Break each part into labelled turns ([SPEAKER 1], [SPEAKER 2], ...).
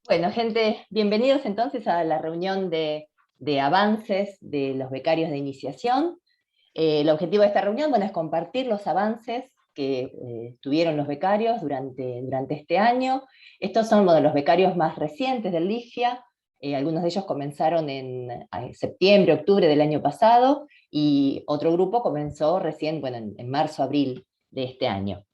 [SPEAKER 1] Bueno, gente, bienvenidos entonces a la reunión de avances de los becarios de iniciación. El objetivo de esta reunión, bueno, es compartir los avances que tuvieron los becarios durante este año. Estos son uno de los becarios más recientes del LIFIA. Algunos de ellos comenzaron en septiembre, octubre del año pasado, y otro grupo comenzó recién, bueno, en marzo, abril de este año.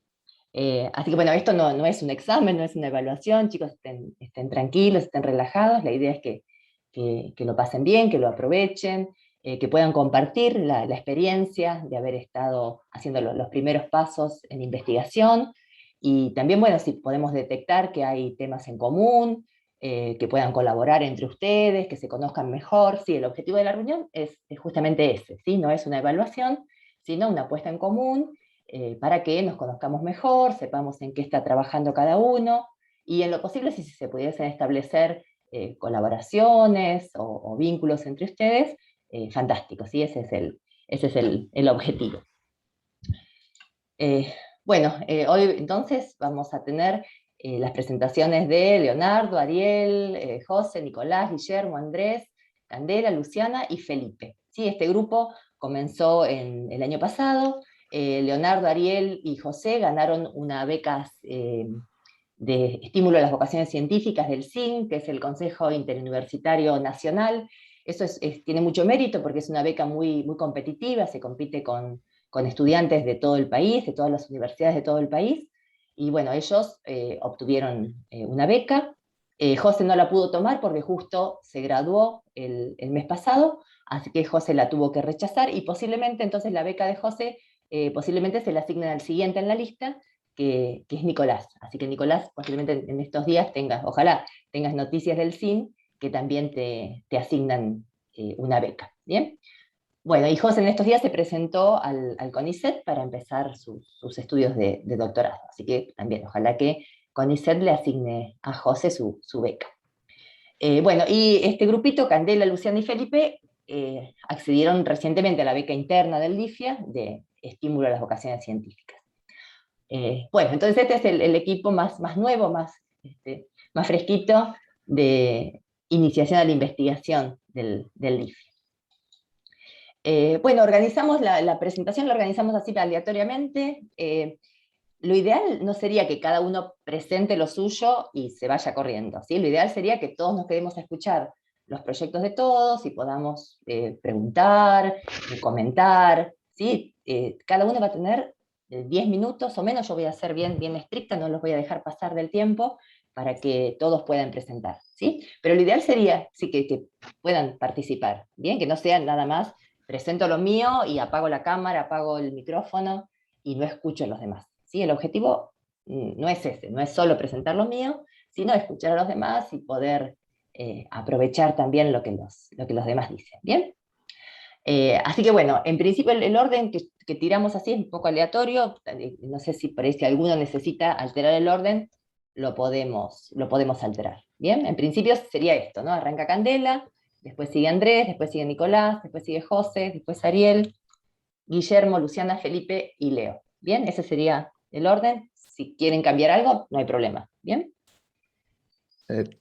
[SPEAKER 1] Así que bueno, esto no es un examen, no es una evaluación, chicos, estén tranquilos, estén relajados, la idea es que lo pasen bien, que lo aprovechen, que puedan compartir la experiencia de haber estado haciendo los primeros pasos en investigación, y también, bueno, si podemos detectar que hay temas en común, que puedan colaborar entre ustedes, que se conozcan mejor. Sí, el objetivo de la reunión es justamente ese, ¿sí? No es una evaluación, sino una puesta en común, para que nos conozcamos mejor, sepamos en qué está trabajando cada uno, y en lo posible, si se pudiesen establecer colaboraciones o vínculos entre ustedes, fantástico, ¿sí? Ese es el objetivo. Bueno, hoy entonces vamos a tener las presentaciones de Leonardo, Ariel, José, Nicolás, Guillermo, Andrés, Candela, Luciana y Felipe. ¿Sí? Este grupo comenzó el año pasado. Leonardo, Ariel y José ganaron una beca de estímulo a las vocaciones científicas del CIN, que es el Consejo Interuniversitario Nacional. Eso tiene mucho mérito porque es una beca muy competitiva, se compite con estudiantes de todo el país, de todas las universidades de todo el país, y bueno, ellos obtuvieron una beca. José no la pudo tomar porque justo se graduó el mes pasado, así que José la tuvo que rechazar, y posiblemente entonces la beca de José posiblemente se la asignen al siguiente en la lista, que es Nicolás. Así que Nicolás, posiblemente en estos días ojalá tengas noticias del CIN, que también te asignan una beca. ¿Bien? Bueno, y José en estos días se presentó al CONICET para empezar sus estudios de doctorado. Así que también, ojalá que CONICET le asigne a José su beca. Bueno, y este grupito, Candela, Luciana y Felipe, accedieron recientemente a la beca interna del LIFIA de estímulo a las vocaciones científicas. Bueno, entonces este es el equipo más nuevo, más fresquito de iniciación a la investigación del LIFIA. Bueno, organizamos la presentación, la organizamos así aleatoriamente. Lo ideal no sería que cada uno presente lo suyo y se vaya corriendo, ¿sí? Lo ideal sería que todos nos quedemos a escuchar los proyectos de todos y podamos preguntar, comentar, ¿sí? Cada uno va a tener 10 minutos o menos. Yo voy a ser bien estricta, no los voy a dejar pasar del tiempo para que todos puedan presentar, ¿sí? Pero lo ideal sería sí, que puedan participar, ¿bien? Que no sean nada más presento lo mío y apago la cámara, apago el micrófono y no escucho a los demás, ¿sí? El objetivo no es ese, no es solo presentar lo mío, sino escuchar a los demás y poder aprovechar también lo que los demás dicen, ¿bien? Así que bueno, en principio el orden que tiramos así es un poco aleatorio. No sé si por ahí si alguno necesita alterar el orden, lo podemos alterar. Bien, en principio sería esto, ¿no? Arranca Candela, después sigue Andrés, después sigue Nicolás, después sigue José, después Ariel, Guillermo, Luciana, Felipe y Leo. Bien, ese sería el orden. Si quieren cambiar algo, no hay problema. Bien,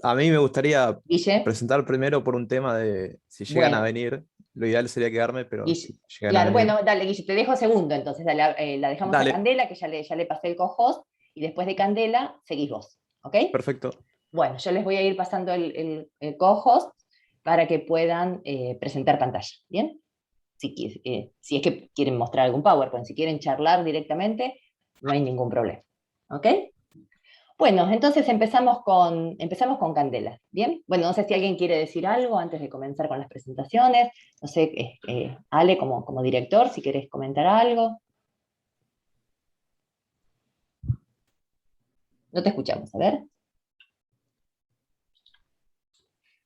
[SPEAKER 2] A mí me gustaría
[SPEAKER 1] Guille,
[SPEAKER 2] presentar primero por un tema de si llegan a
[SPEAKER 1] bueno.
[SPEAKER 2] venir. Lo ideal sería quedarme, pero
[SPEAKER 1] Guille,
[SPEAKER 2] si llegan a
[SPEAKER 1] claro,
[SPEAKER 2] venir.
[SPEAKER 1] bueno, dale, Guille, te dejo segundo, entonces dale, la dejamos a
[SPEAKER 2] Dale,
[SPEAKER 1] Candela, que ya le pasé el co-host, y después de Candela seguís vos, ¿ok?
[SPEAKER 2] perfecto.
[SPEAKER 1] Bueno, yo les voy a ir pasando el co-host para que puedan presentar pantalla, ¿bien? Si es que quieren mostrar algún PowerPoint, si quieren charlar directamente, no hay ningún problema, ¿ok? Bueno, entonces empezamos con Candela, ¿bien? Bueno, no sé si alguien quiere decir algo antes de comenzar con las presentaciones. No sé, Ale, como director, si querés comentar algo. No te escuchamos, a ver.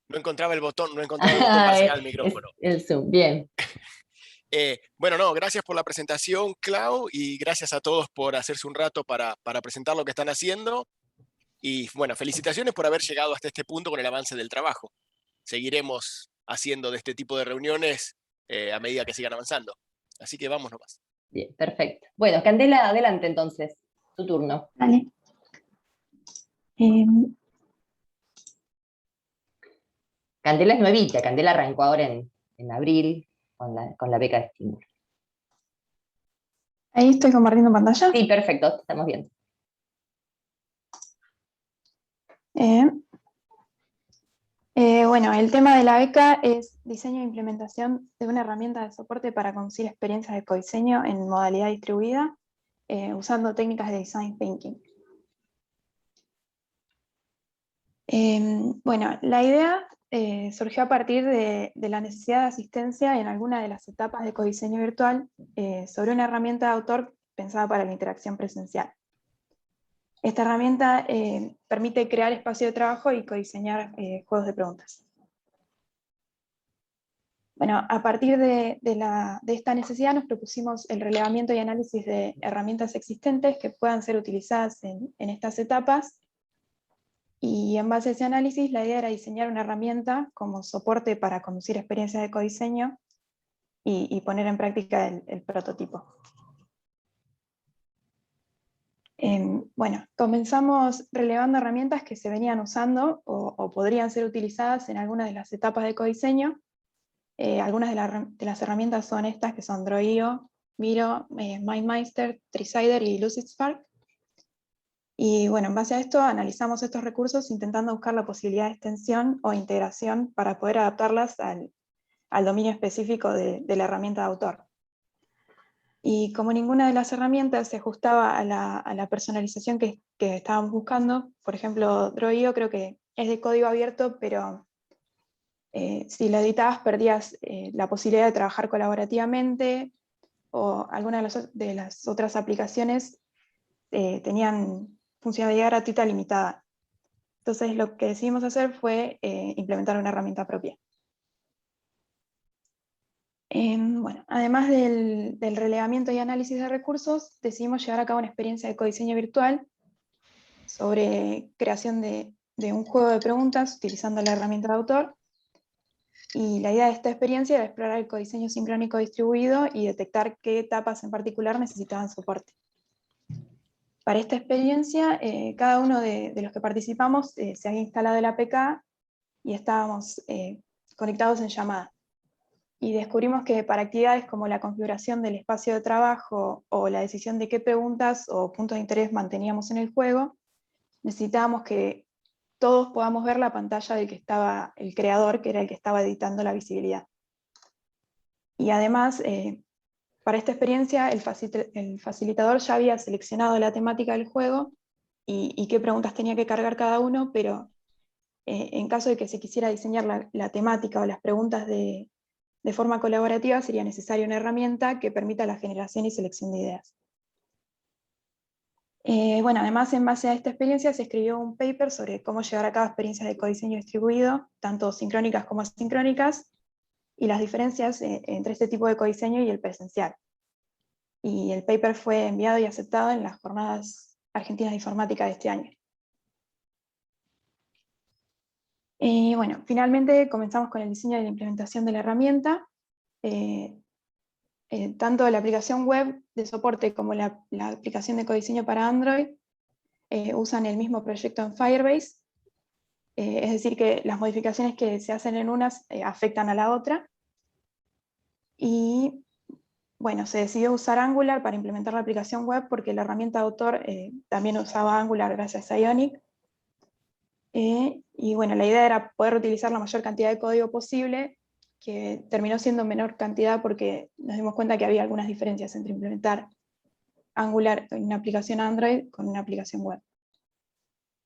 [SPEAKER 3] No encontraba el botón, no encontraba el botón para sacar el
[SPEAKER 1] Es
[SPEAKER 3] micrófono.
[SPEAKER 1] el Zoom, bien.
[SPEAKER 3] Bueno, no, gracias por la presentación, Clau, y gracias a todos por hacerse un rato para presentar lo que están haciendo. Y bueno, felicitaciones por haber llegado hasta este punto con el avance del trabajo. Seguiremos haciendo de este tipo de reuniones a medida que sigan avanzando. Así que vamos nomás.
[SPEAKER 1] Bien, perfecto. Bueno, Candela, adelante entonces, tu turno.
[SPEAKER 4] Vale. Eh,
[SPEAKER 1] Candela es nuevita, Candela arrancó ahora en abril con la beca de estímulo.
[SPEAKER 4] Ahí estoy compartiendo pantalla.
[SPEAKER 1] Sí, perfecto, te estamos viendo.
[SPEAKER 4] Bueno, el tema de la beca es diseño e implementación de una herramienta de soporte para conducir experiencias de codiseño en modalidad distribuida, usando técnicas de design thinking. Bueno, la idea surgió a partir de la necesidad de asistencia en alguna de las etapas de codiseño virtual sobre una herramienta de autor pensada para la interacción presencial. Esta herramienta permite crear espacio de trabajo y codiseñar juegos de preguntas. Bueno, a partir de esta necesidad nos propusimos el relevamiento y análisis de herramientas existentes que puedan ser utilizadas en estas etapas, y en base a ese análisis la idea era diseñar una herramienta como soporte para conducir experiencias de codiseño y poner en práctica el prototipo. Bueno, comenzamos relevando herramientas que se venían usando o podrían ser utilizadas en algunas de las etapas de codiseño. Algunas de las herramientas son estas, que son Draw.io, Miro, MindMeister, Tricider y LucidSpark. Y bueno, en base a esto analizamos estos recursos intentando buscar la posibilidad de extensión o integración para poder adaptarlas al dominio específico de la herramienta de autor. Y como ninguna de las herramientas se ajustaba a la personalización que estábamos buscando, por ejemplo, Draw.io creo que es de código abierto, pero si la editabas perdías la posibilidad de trabajar colaborativamente, o algunas de las otras aplicaciones tenían funcionalidad gratuita limitada. Entonces lo que decidimos hacer fue implementar una herramienta propia. Bueno, además del relevamiento y análisis de recursos, decidimos llevar a cabo una experiencia de codiseño virtual sobre creación de un juego de preguntas utilizando la herramienta de autor. Y la idea de esta experiencia era explorar el codiseño sincrónico distribuido y detectar qué etapas en particular necesitaban soporte. Para esta experiencia, cada uno de los que participamos se había instalado el APK y estábamos conectados en llamada. Y descubrimos que para actividades como la configuración del espacio de trabajo o la decisión de qué preguntas o puntos de interés manteníamos en el juego, necesitábamos que todos podamos ver la pantalla del que estaba el creador, que era el que estaba editando la visibilidad. Y además, para esta experiencia, el facilitador ya había seleccionado la temática del juego y qué preguntas tenía que cargar cada uno, pero en caso de que se quisiera diseñar la temática o las preguntas de forma colaborativa, sería necesaria una herramienta que permita la generación y selección de ideas. Bueno, además, en base a esta experiencia se escribió un paper sobre cómo llevar a cabo experiencias de codiseño distribuido, tanto sincrónicas como asincrónicas, y las diferencias entre este tipo de codiseño y el presencial. Y el paper fue enviado y aceptado en las Jornadas Argentinas de Informática de este año. Bueno, finalmente comenzamos con el diseño y la implementación de la herramienta. Tanto la aplicación web de soporte como la aplicación de codiseño para Android usan el mismo proyecto en Firebase, es decir que las modificaciones que se hacen en unas afectan a la otra. Y bueno, se decidió usar Angular para implementar la aplicación web porque la herramienta de autor también usaba Angular gracias a Ionic. Y bueno, la idea era poder utilizar la mayor cantidad de código posible, que terminó siendo menor cantidad porque nos dimos cuenta que había algunas diferencias entre implementar Angular en una aplicación Android con una aplicación web.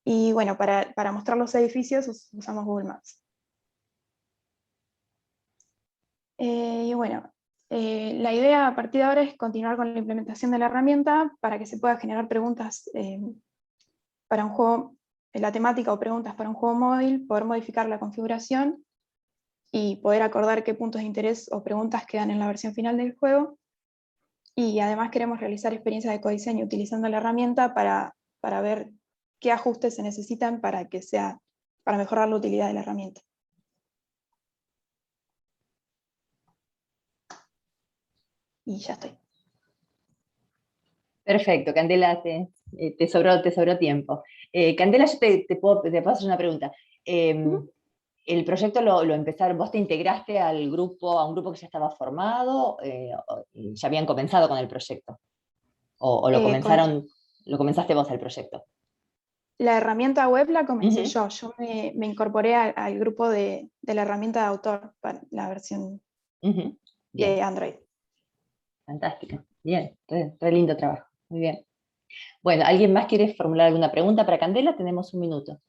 [SPEAKER 4] Y bueno, para mostrar los edificios usamos Google Maps. Y bueno, la idea a partir de ahora es continuar con la implementación de la herramienta para que se pueda generar preguntas para un juego, la temática o preguntas para un juego móvil, poder modificar la configuración y poder acordar qué puntos de interés o preguntas quedan en la versión final del juego. Y además queremos realizar experiencias de codiseño utilizando la herramienta para ver qué ajustes se necesitan para mejorar la utilidad de la herramienta. Y ya estoy.
[SPEAKER 1] Perfecto, Candela, te sobró tiempo. Candela, yo te puedo hacer una pregunta. ¿El proyecto lo empezaron, vos te integraste al grupo, a un grupo que ya estaba formado, y ya habían comenzado con el proyecto? ¿O lo comenzaste vos el proyecto?
[SPEAKER 4] La herramienta web la comencé
[SPEAKER 1] Ujú.
[SPEAKER 4] yo me incorporé al grupo de la herramienta de autor para la versión
[SPEAKER 1] Ujú. Bien,
[SPEAKER 4] de Android.
[SPEAKER 1] fantástico. Bien, re lindo trabajo. Muy bien. Bueno, ¿alguien más quiere formular alguna pregunta para Candela? Tenemos un minuto.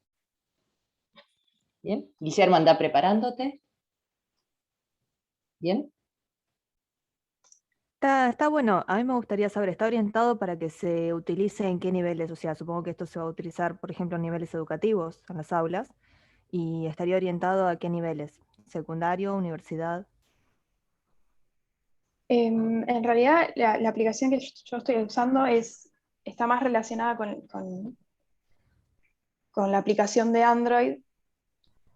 [SPEAKER 1] Bien, Guillermo, anda preparándote. Bien.
[SPEAKER 5] Está bueno, a mí me gustaría saber, ¿está orientado para que se utilice en qué niveles? O sea, supongo que esto se va a utilizar, por ejemplo, en niveles educativos, en las aulas, y estaría orientado a qué niveles, secundario, universidad.
[SPEAKER 4] En realidad, la aplicación que yo estoy usando está más relacionada con la aplicación de Android.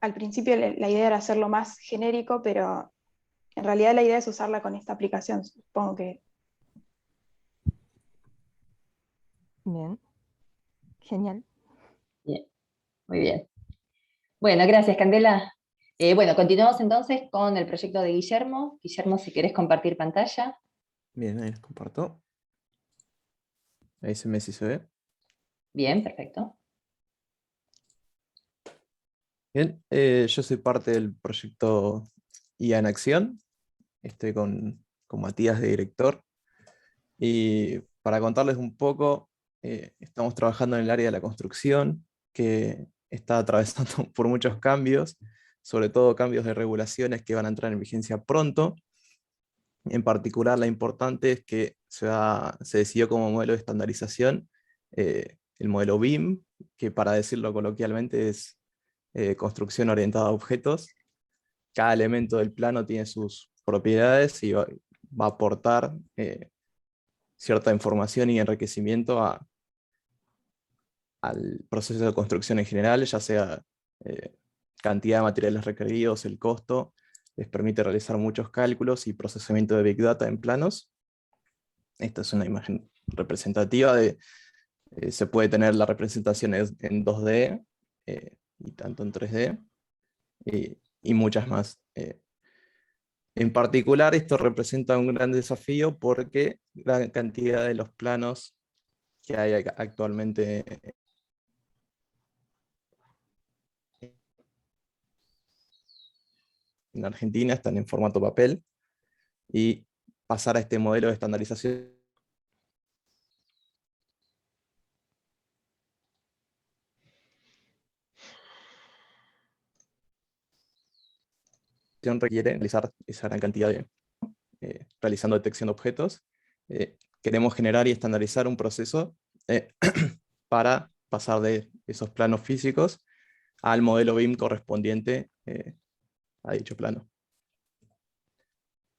[SPEAKER 4] Al principio la idea era hacerlo más genérico, pero en realidad la idea es usarla con esta aplicación, supongo que.
[SPEAKER 5] Bien, genial.
[SPEAKER 1] Bien, muy bien. Bueno, gracias, Candela. Bueno, continuamos entonces con el proyecto de Guillermo. Guillermo, si querés compartir pantalla.
[SPEAKER 2] Bien, ahí les comparto. Ahí se me si se ve.
[SPEAKER 1] Bien, perfecto.
[SPEAKER 2] Bien, yo soy parte del proyecto IA en Acción. Estoy con Matías de director. Y para contarles un poco, estamos trabajando en el área de la construcción, que está atravesando por muchos cambios, sobre todo cambios de regulaciones que van a entrar en vigencia pronto. En particular, la importante es que se decidió como modelo de estandarización el modelo BIM, que para decirlo coloquialmente es construcción orientada a objetos. Cada elemento del plano tiene sus propiedades y va a aportar cierta información y enriquecimiento al proceso de construcción en general, ya sea cantidad de materiales requeridos, el costo. Les permite realizar muchos cálculos y procesamiento de Big Data en planos. Esta es una imagen representativa se puede tener la representación en 2D y tanto en 3D y muchas más. En particular, esto representa un gran desafío porque la cantidad de los planos que hay actualmente en Argentina están en formato papel, y pasar a este modelo de estandarización requiere realizar esa gran cantidad realizando detección de objetos. Queremos generar y estandarizar un proceso para pasar de esos planos físicos al modelo BIM correspondiente a dicho plano.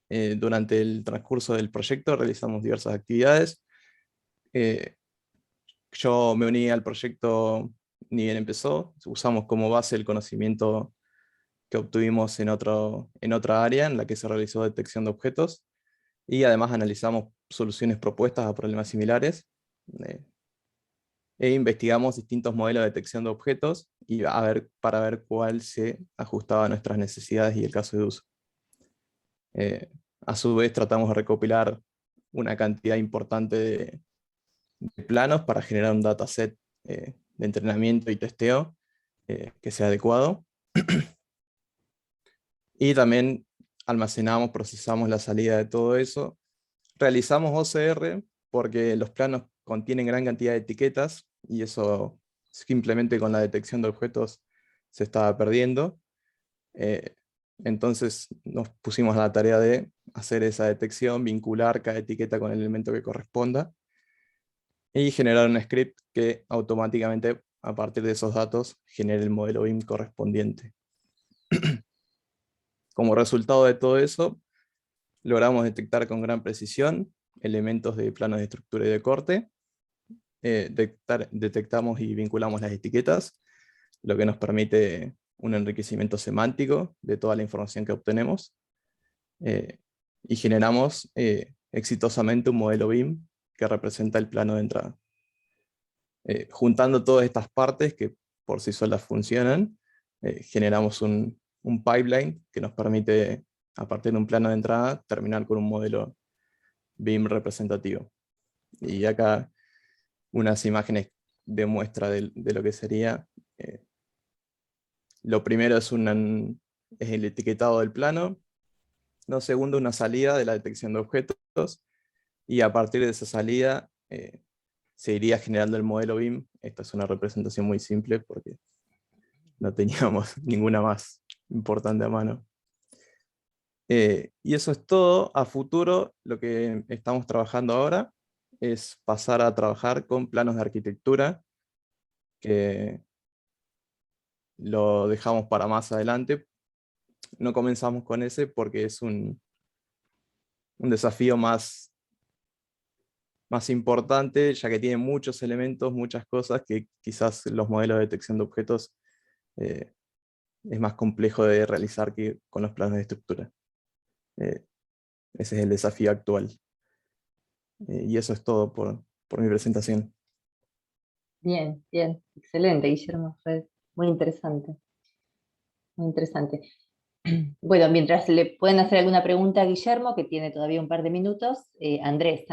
[SPEAKER 2] Durante el transcurso del proyecto realizamos diversas actividades. Yo me uní al proyecto ni bien empezó. Usamos como base el conocimiento que obtuvimos en otra área en la que se realizó detección de objetos, y además analizamos soluciones propuestas a problemas similares, e investigamos distintos modelos de detección de objetos para ver cuál se ajustaba a nuestras necesidades y el caso de uso. A su vez tratamos de recopilar una cantidad importante de planos para generar un dataset de entrenamiento y testeo que sea adecuado. Y también almacenamos, procesamos la salida de todo eso. Realizamos OCR porque los planos contienen gran cantidad de etiquetas y eso simplemente con la detección de objetos se estaba perdiendo. Entonces nos pusimos a la tarea de hacer esa detección, vincular cada etiqueta con el elemento que corresponda y generar un script que automáticamente a partir de esos datos genere el modelo BIM correspondiente. Como resultado de todo eso, logramos detectar con gran precisión elementos de planos de estructura y de corte. Detectamos y vinculamos las etiquetas, lo que nos permite un enriquecimiento semántico de toda la información que obtenemos. Y generamos exitosamente un modelo BIM que representa el plano de entrada. Juntando todas estas partes que por sí solas funcionan, generamos un un pipeline que nos permite, a partir de un plano de entrada, terminar con un modelo BIM representativo. Y acá unas imágenes de muestra de lo que sería. Lo primero es el etiquetado del plano. Lo segundo, una salida de la detección de objetos. Y a partir de esa salida se iría generando el modelo BIM. Esta es una representación muy simple porque no teníamos ninguna más importante a mano. Y eso es todo. A futuro, lo que estamos trabajando ahora es pasar a trabajar con planos de arquitectura, que lo dejamos para más adelante. No comenzamos con ese porque es un desafío más importante, ya que tiene muchos elementos, muchas cosas que quizás los modelos de detección de objetos es más complejo de realizar que con los planos de estructura. Ese es el desafío actual. Y eso es todo por mi presentación.
[SPEAKER 1] Bien, bien, excelente, Guillermo, fue muy interesante. Muy interesante. Bueno, mientras le pueden hacer alguna pregunta a Guillermo, que tiene todavía un par de minutos, Andrés,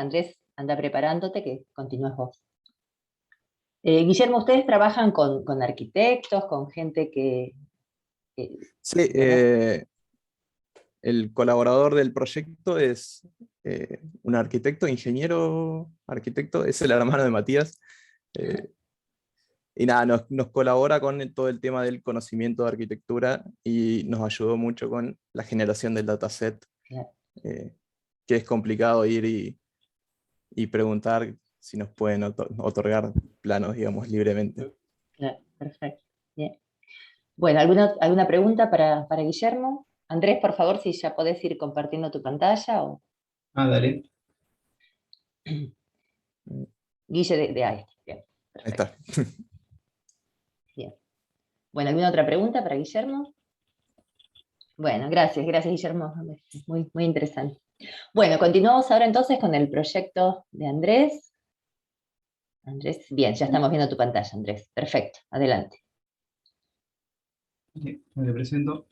[SPEAKER 1] anda preparándote, que continúas vos. Guillermo, ¿ustedes trabajan con arquitectos, con gente que...
[SPEAKER 2] Sí, el colaborador del proyecto es un arquitecto, ingeniero, arquitecto, es el hermano de Matías. Y nada, nos colabora con todo el tema del conocimiento de arquitectura y nos ayudó mucho con la generación del dataset, que es complicado ir y preguntar si nos pueden otorgar planos, digamos, libremente.
[SPEAKER 1] Claro, perfecto. Bien. Bueno, ¿alguna pregunta para Guillermo? Andrés, por favor, si ya podés ir compartiendo tu pantalla.
[SPEAKER 6] Dale.
[SPEAKER 1] Guille de ahí. Bien,
[SPEAKER 2] Ahí está.
[SPEAKER 1] Bien. Bueno, ¿alguna otra pregunta para Guillermo? Bueno, gracias, Guillermo. Muy, muy interesante. Bueno, continuamos ahora entonces con el proyecto de Andrés. Andrés, bien, ya estamos viendo tu pantalla, Andrés. Perfecto, adelante.
[SPEAKER 6] Me presento.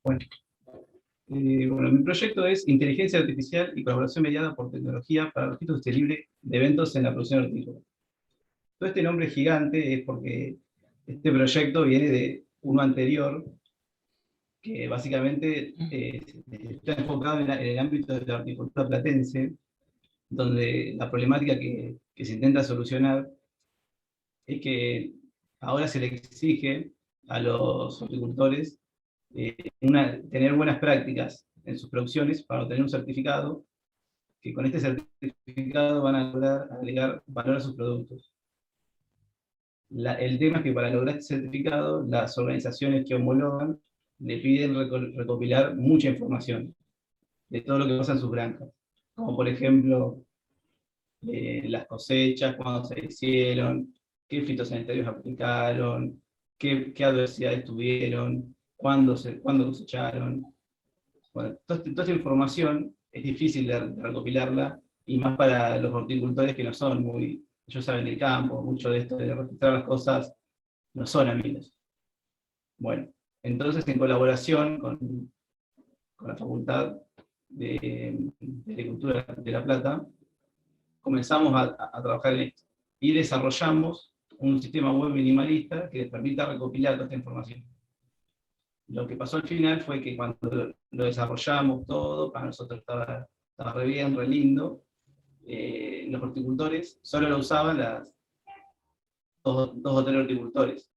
[SPEAKER 6] Bueno, mi proyecto es Inteligencia Artificial y Colaboración Mediada por Tecnología para el Registro Sostenible de Eventos en la Producción Hortícola. Todo este nombre gigante es porque este proyecto viene de uno anterior, que básicamente está enfocado en el ámbito de la horticultura platense, donde la problemática que se intenta solucionar es que ahora se le exige a los horticultores tener buenas prácticas en sus producciones para obtener un certificado, que con este certificado van a lograr agregar valor a sus productos. El tema es que para lograr este certificado, las organizaciones que homologan le piden recopilar mucha información de todo lo que pasa en sus granjas, como por ejemplo las cosechas, cuándo se hicieron, qué fitosanitarios aplicaron, qué adversidades tuvieron, cuándo cosecharon. Bueno, toda esta información es difícil de recopilarla, y más para los horticultores que no son muy, ellos saben del campo, mucho de esto de registrar las cosas no son amigos. Bueno, entonces en colaboración con la Facultad de Agricultura de La Plata, comenzamos a trabajar en esto y desarrollamos un sistema web minimalista que les permita recopilar toda esta información. Lo que pasó al final fue que cuando lo desarrollamos todo, para nosotros estaba re bien, re lindo, los horticultores solo lo usaban dos o tres horticultores,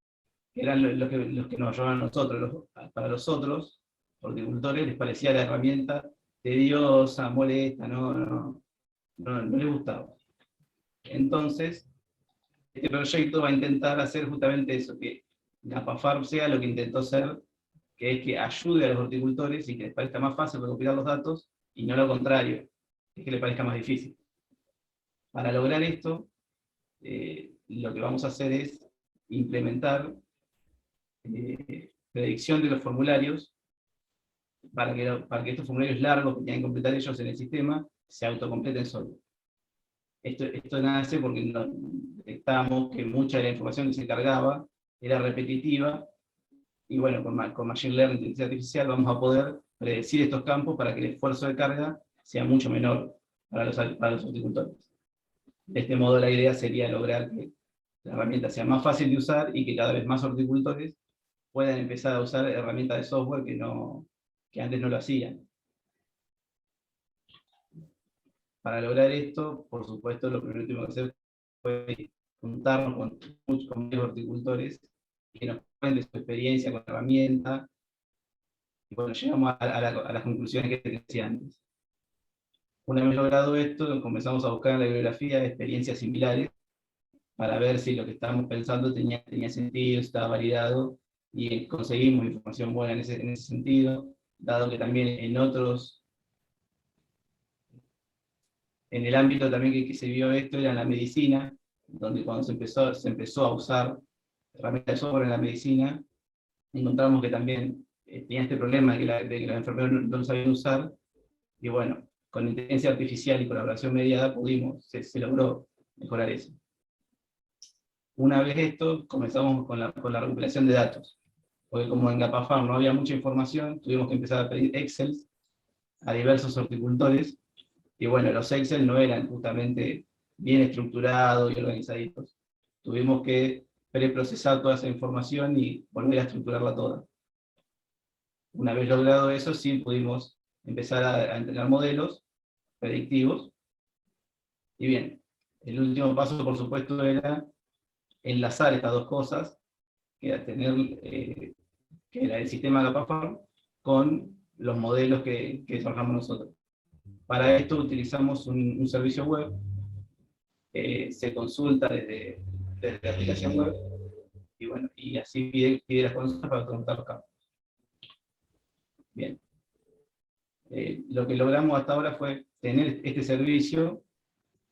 [SPEAKER 6] que eran los que nos ayudaban a nosotros. Para los otros horticultores les parecía la herramienta tediosa, molesta, no les gustaba. Entonces, este proyecto va a intentar hacer justamente eso, que la PAFARP sea lo que intentó ser, que es que ayude a los horticultores y que les parezca más fácil recopilar los datos, y no lo contrario, es que les parezca más difícil. Para lograr esto, lo que vamos a hacer es implementar predicción de los formularios para que estos formularios largos que tienen que completar ellos en el sistema se autocompleten solos. Esto nace porque detectamos que mucha de la información que se cargaba era repetitiva, y bueno, con Machine Learning, inteligencia artificial, vamos a poder predecir estos campos para que el esfuerzo de carga sea mucho menor para los horticultores. De este modo, la idea sería lograr que la herramienta sea más fácil de usar y que cada vez más horticultores puedan empezar a usar herramientas de software que antes no lo hacían. Para lograr esto, por supuesto, lo primero que tuvimos que hacer fue juntarnos con varios horticultores que nos cuenten su experiencia con la herramienta, y bueno, llegamos a las conclusiones que te decía antes. Una vez logrado esto, comenzamos a buscar en la bibliografía experiencias similares para ver si lo que estábamos pensando tenía sentido, estaba validado, y conseguimos información buena en ese sentido, dado que también en el ámbito también que se vio esto era en la medicina, donde cuando se empezó a usar herramientas de software en la medicina, encontramos que también tenía este problema de que los enfermeros no lo sabían usar, y bueno, con inteligencia artificial y colaboración mediada se logró mejorar eso. Una vez esto, comenzamos con la recopilación de datos, porque como en GapaFarm no había mucha información, tuvimos que empezar a pedir Excel a diversos horticultores, y bueno, los Excel no eran justamente bien estructurados y organizaditos. Tuvimos que preprocesar toda esa información y volver a estructurarla toda. Una vez logrado eso, sí pudimos empezar a entrenar modelos predictivos. Y bien, el último paso, por supuesto, era enlazar estas dos cosas, que era que era el sistema GapaFarm con los modelos que trabajamos nosotros. Para esto utilizamos un servicio web, se consulta desde la aplicación web, y bueno, y así pide las consultas para consultar los campos. Bien. Lo que logramos hasta ahora fue tener este servicio,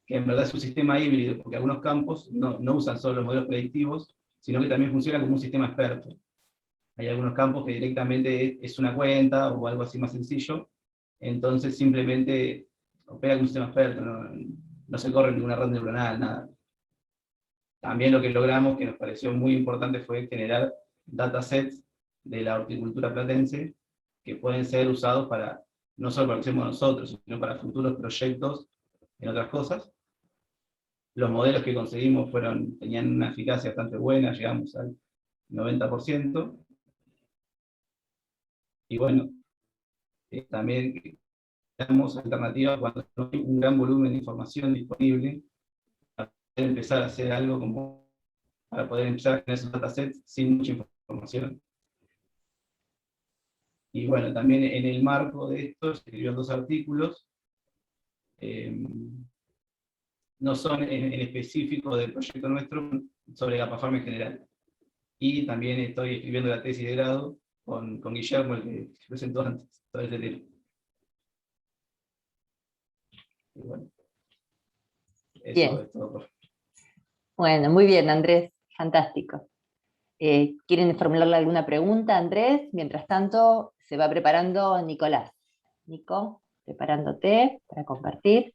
[SPEAKER 6] que en verdad es un sistema híbrido, porque algunos campos no usan solo los modelos predictivos, sino que también funcionan como un sistema experto. Hay algunos campos que directamente es una cuenta o algo así más sencillo, entonces simplemente opera como un sistema experto, no se corre ninguna red neuronal, nada. También lo que logramos, que nos pareció muy importante, fue generar datasets de la horticultura platense que pueden ser usados no solo para lo que hacemos nosotros, sino para futuros proyectos en otras cosas. Los modelos que conseguimos tenían una eficacia bastante buena, llegamos al 90%. Y bueno, también damos alternativas cuando no hay un gran volumen de información disponible, para poder empezar a hacer algo para poder empezar a generar esos datasets sin mucha información. Y bueno, también en el marco de esto se escribieron 2 artículos, no son en específico del proyecto nuestro, sobre GapaFarm en general. Y también estoy escribiendo la tesis de grado con Guillermo, el que presentó antes, todo este tema. Y bueno, eso
[SPEAKER 1] Bien.
[SPEAKER 6] es todo.
[SPEAKER 1] Bueno, muy bien, Andrés, fantástico. ¿Quieren formularle alguna pregunta, Andrés? Mientras tanto, se va preparando Nicolás. Nico, preparándote para compartir.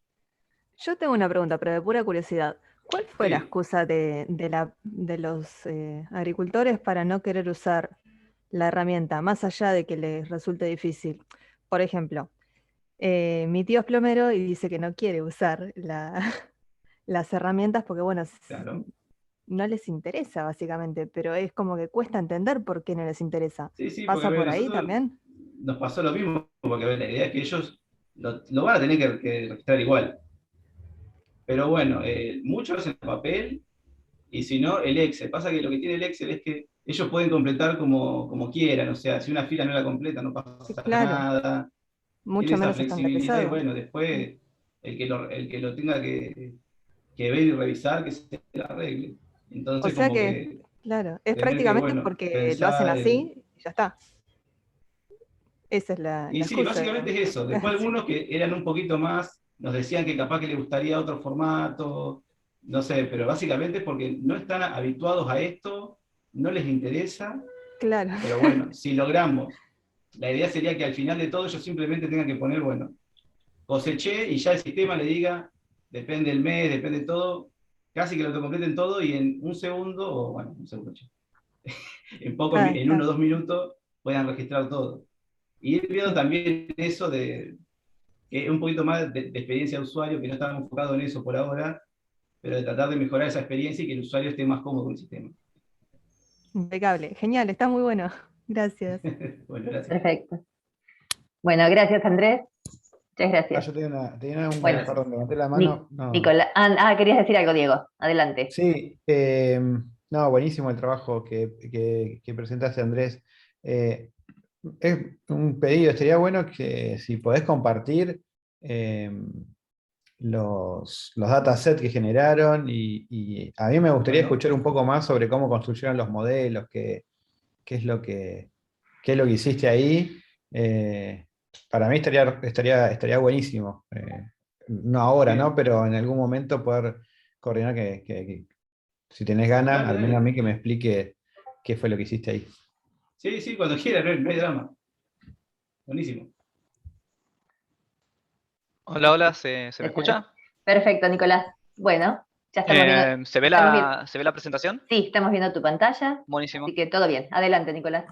[SPEAKER 5] Yo tengo una pregunta, pero de pura curiosidad. ¿Cuál fue la
[SPEAKER 6] Sí.
[SPEAKER 5] excusa de los agricultores para no querer usar la herramienta, más allá de que les resulte difícil? Por ejemplo, mi tío es plomero y dice que no quiere usar las herramientas porque, bueno,
[SPEAKER 6] Claro.
[SPEAKER 5] no les interesa básicamente, pero es como que cuesta entender por qué no les interesa.
[SPEAKER 6] Sí, porque
[SPEAKER 5] ¿Pasa
[SPEAKER 6] a ver,
[SPEAKER 5] por ahí
[SPEAKER 6] nosotros
[SPEAKER 5] también?
[SPEAKER 6] nos pasó lo mismo, porque a ver, la idea es que ellos lo van a tener que registrar igual. Pero bueno, muchos hacen papel, y si no, el Excel. Pasa que lo que tiene el Excel es que ellos pueden completar como quieran, o sea, si una fila no la completa no pasa
[SPEAKER 5] Claro,
[SPEAKER 6] nada. Tiene
[SPEAKER 5] mucho
[SPEAKER 6] esa
[SPEAKER 5] menos
[SPEAKER 6] flexibilidad, y
[SPEAKER 5] estandarizado.
[SPEAKER 6] bueno, después el que lo tenga que ver y revisar, que se la arregle.
[SPEAKER 5] O
[SPEAKER 6] Entonces,
[SPEAKER 5] sea
[SPEAKER 6] como
[SPEAKER 5] que,
[SPEAKER 6] que
[SPEAKER 5] claro, es
[SPEAKER 6] tener que,
[SPEAKER 5] prácticamente
[SPEAKER 6] bueno,
[SPEAKER 5] porque lo hacen
[SPEAKER 6] pensar
[SPEAKER 5] así y ya está. Esa es la
[SPEAKER 6] Y sí,
[SPEAKER 5] excusa,
[SPEAKER 6] básicamente
[SPEAKER 5] digamos.
[SPEAKER 6] es eso. Después algunos que eran un poquito más, nos decían que capaz que les gustaría otro formato, no sé, pero básicamente es porque no están habituados a esto, no les interesa,
[SPEAKER 5] Claro,
[SPEAKER 6] pero bueno, si logramos, la idea sería que al final de todo ellos simplemente tengan que poner, bueno, coseché y ya el sistema le diga, depende del mes, depende de todo, casi que lo autocompleten todo y en un segundo, o bueno, un segundo, en 1 o 2 minutos puedan registrar todo. Y ir viendo también eso de un poquito más de experiencia de usuario, que no estamos enfocados en eso por ahora, pero de tratar de mejorar esa experiencia y que el usuario esté más cómodo con el sistema.
[SPEAKER 5] Impecable, genial, está muy bueno. Gracias.
[SPEAKER 6] Bueno, gracias.
[SPEAKER 1] Perfecto. Bueno, gracias Andrés. Muchas gracias.
[SPEAKER 7] Yo tenía un,
[SPEAKER 1] Bueno,
[SPEAKER 7] perdón, levanté la mano. No.
[SPEAKER 1] Nicolás, querías decir algo, Diego. Adelante.
[SPEAKER 7] Sí, no, buenísimo el trabajo que presentaste, Andrés. Es un pedido, estaría bueno que si podés compartir los datasets que generaron y a mí me gustaría
[SPEAKER 6] Bueno.
[SPEAKER 7] escuchar un poco más sobre cómo construyeron los modelos, qué es lo que hiciste ahí. Para mí estaría buenísimo. No ahora,
[SPEAKER 6] Bien.
[SPEAKER 7] ¿no? Pero en algún momento poder coordinar que si tenés ganas,
[SPEAKER 6] Dale,
[SPEAKER 7] al menos a
[SPEAKER 6] dale.
[SPEAKER 7] mí que me explique qué fue lo que hiciste ahí.
[SPEAKER 6] Sí, sí, cuando quiera, no hay drama. Buenísimo.
[SPEAKER 8] Hola, hola, ¿se me escucha?
[SPEAKER 1] Perfecto, Nicolás. Bueno, ya estamos viendo.
[SPEAKER 8] ¿Se ve
[SPEAKER 1] Estamos viendo.
[SPEAKER 8] ¿se ve la presentación?
[SPEAKER 1] Sí, estamos viendo tu pantalla.
[SPEAKER 8] Buenísimo.
[SPEAKER 1] Así que todo bien. Adelante, Nicolás.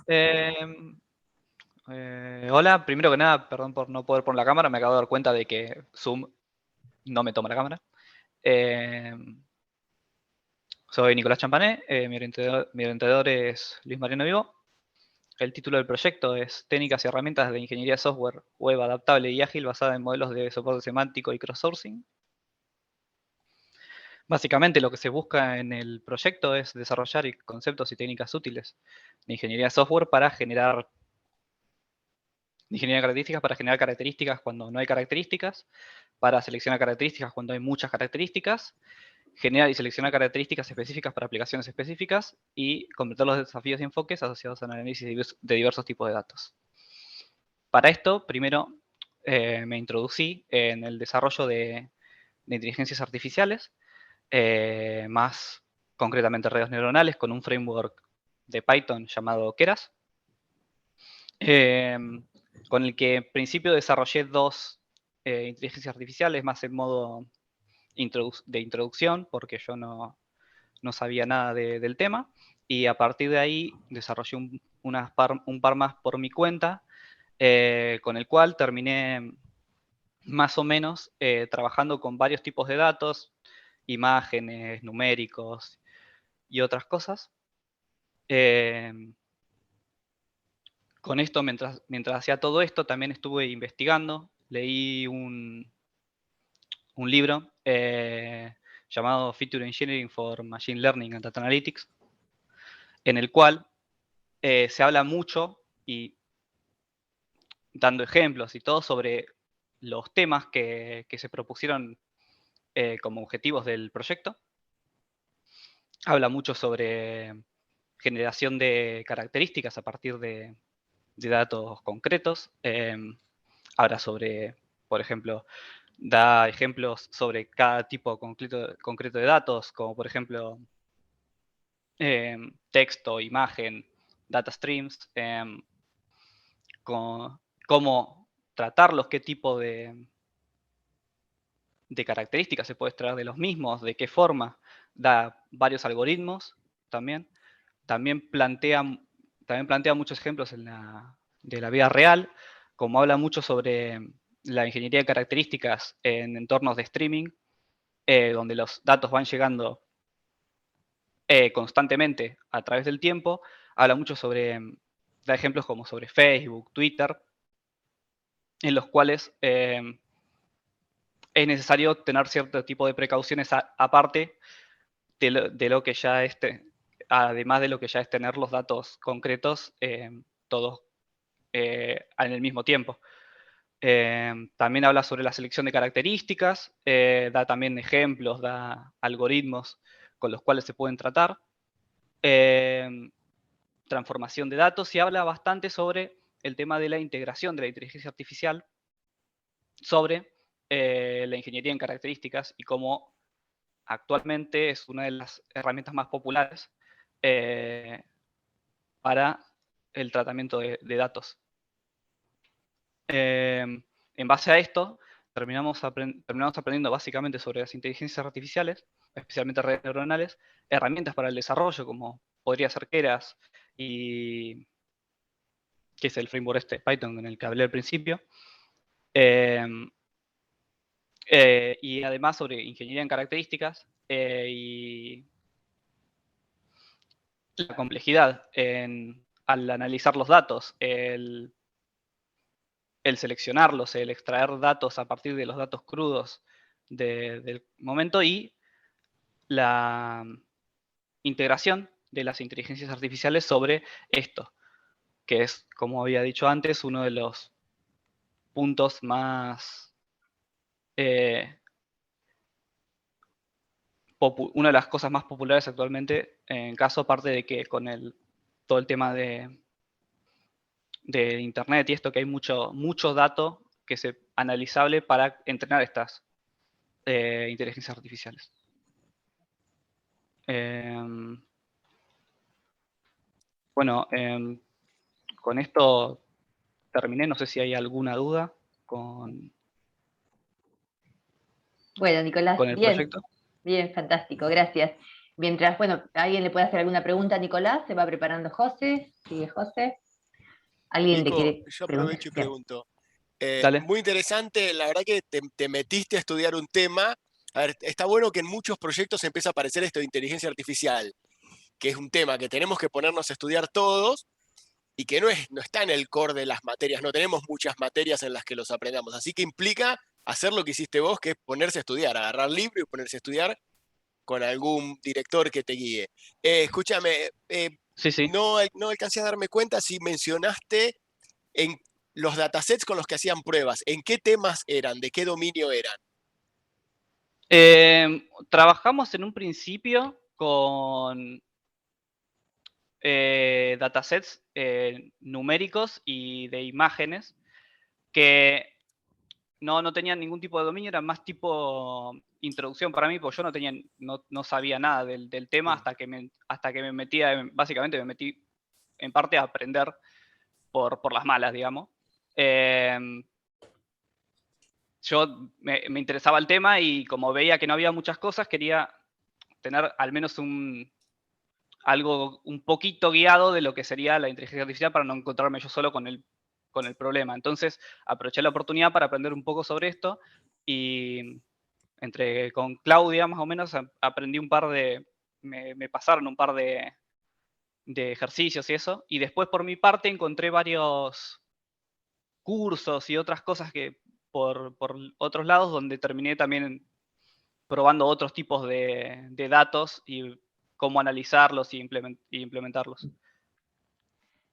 [SPEAKER 8] Hola, primero que nada, perdón por no poder poner la cámara, me acabo de dar cuenta de que Zoom no me toma la cámara. Soy Nicolás Champané, mi orientador es Luis Mariano Vivo. El título del proyecto es Técnicas y herramientas de ingeniería de software web adaptable y ágil basada en modelos de soporte semántico y cross-sourcing. Básicamente lo que se busca en el proyecto es desarrollar conceptos y técnicas útiles de ingeniería de software para generar características cuando no hay características, para seleccionar características cuando hay muchas características, generar y seleccionar características específicas para aplicaciones específicas y completar los desafíos y enfoques asociados al análisis de diversos tipos de datos. Para esto, primero me introducí en el desarrollo de inteligencias artificiales, más concretamente redes neuronales, con un framework de Python llamado Keras, con el que en principio desarrollé 2 inteligencias artificiales, más en modo de introducción, porque yo no sabía nada del tema, y a partir de ahí desarrollé un par más por mi cuenta, con el cual terminé más o menos trabajando con varios tipos de datos, imágenes, numéricos y otras cosas. Con esto, mientras hacía todo esto, también estuve investigando, leí un libro llamado Feature Engineering for Machine Learning and Data Analytics, en el cual se habla mucho y dando ejemplos y todo sobre los temas que se propusieron como objetivos del proyecto. Habla mucho sobre generación de características a partir de datos concretos. Habla sobre, por ejemplo, da ejemplos sobre cada tipo concreto de datos, como por ejemplo texto, imagen, data streams, cómo tratarlos, qué tipo de características se puede extraer de los mismos, de qué forma. Da varios algoritmos también. También plantea muchos ejemplos de la vida real, como habla mucho sobre la ingeniería de características en entornos de streaming, donde los datos van llegando constantemente a través del tiempo. Habla mucho da ejemplos como sobre Facebook, Twitter, en los cuales es necesario tener cierto tipo de precauciones aparte de lo que ya además de lo que ya es tener los datos concretos todos en el mismo tiempo. También habla sobre la selección de características, da también ejemplos, da algoritmos con los cuales se pueden tratar, transformación de datos, y habla bastante sobre el tema de la integración de la inteligencia artificial sobre la ingeniería en características y cómo actualmente es una de las herramientas más populares para el tratamiento de datos. En base a esto, terminamos aprendiendo básicamente sobre las inteligencias artificiales, especialmente redes neuronales, herramientas para el desarrollo, como podría ser Keras, y que es el framework este Python en el que hablé al principio. Y además sobre ingeniería en características y la complejidad al analizar los datos, el seleccionarlos, el extraer datos a partir de los datos crudos del momento y la integración de las inteligencias artificiales sobre esto, que es, como había dicho antes, uno de los puntos más... una de las cosas más populares actualmente, en caso aparte de que con todo el tema de internet y esto, que hay mucho dato que es analizable para entrenar estas inteligencias artificiales. Bueno, con esto terminé, no sé si hay alguna duda con
[SPEAKER 1] Bueno, Nicolás,
[SPEAKER 8] el
[SPEAKER 1] bien,
[SPEAKER 8] proyecto.
[SPEAKER 1] bien, fantástico, gracias. Mientras, bueno, ¿alguien le puede hacer alguna pregunta a Nicolás? Se va preparando José, sigue José. ¿Alguien le
[SPEAKER 3] Nico,
[SPEAKER 1] quiere
[SPEAKER 3] yo
[SPEAKER 1] preguntar?
[SPEAKER 3] aprovecho y
[SPEAKER 1] Bien.
[SPEAKER 3] pregunto.
[SPEAKER 8] Dale.
[SPEAKER 3] Muy interesante, la verdad que te metiste a estudiar un tema. A ver, está bueno que en muchos proyectos empieza a aparecer esto de inteligencia artificial, que es un tema que tenemos que ponernos a estudiar todos y que no está en el core de las materias, no tenemos muchas materias en las que los aprendamos, así que implica hacer lo que hiciste vos, que es ponerse a estudiar, agarrar libro y ponerse a estudiar con algún director que te guíe. Escúchame,
[SPEAKER 8] Sí.
[SPEAKER 3] no alcancé a darme cuenta si mencionaste en los datasets con los que hacían pruebas, ¿en qué temas eran? ¿De qué dominio eran?
[SPEAKER 8] Trabajamos en un principio con datasets numéricos y de imágenes que no tenían ningún tipo de dominio, eran más tipo introducción para mí, porque yo no sabía nada del tema hasta que me metía, básicamente me metí en parte a aprender por las malas, digamos. Yo me interesaba el tema y como veía que no había muchas cosas, quería tener al menos algo un poquito guiado de lo que sería la inteligencia artificial para no encontrarme yo solo con el problema. Entonces aproveché la oportunidad para aprender un poco sobre esto y con Claudia más o menos aprendí me pasaron un par de ejercicios y eso, y después por mi parte encontré varios cursos y otras cosas que por otros lados donde terminé también probando otros tipos de datos y cómo analizarlos y implementarlos.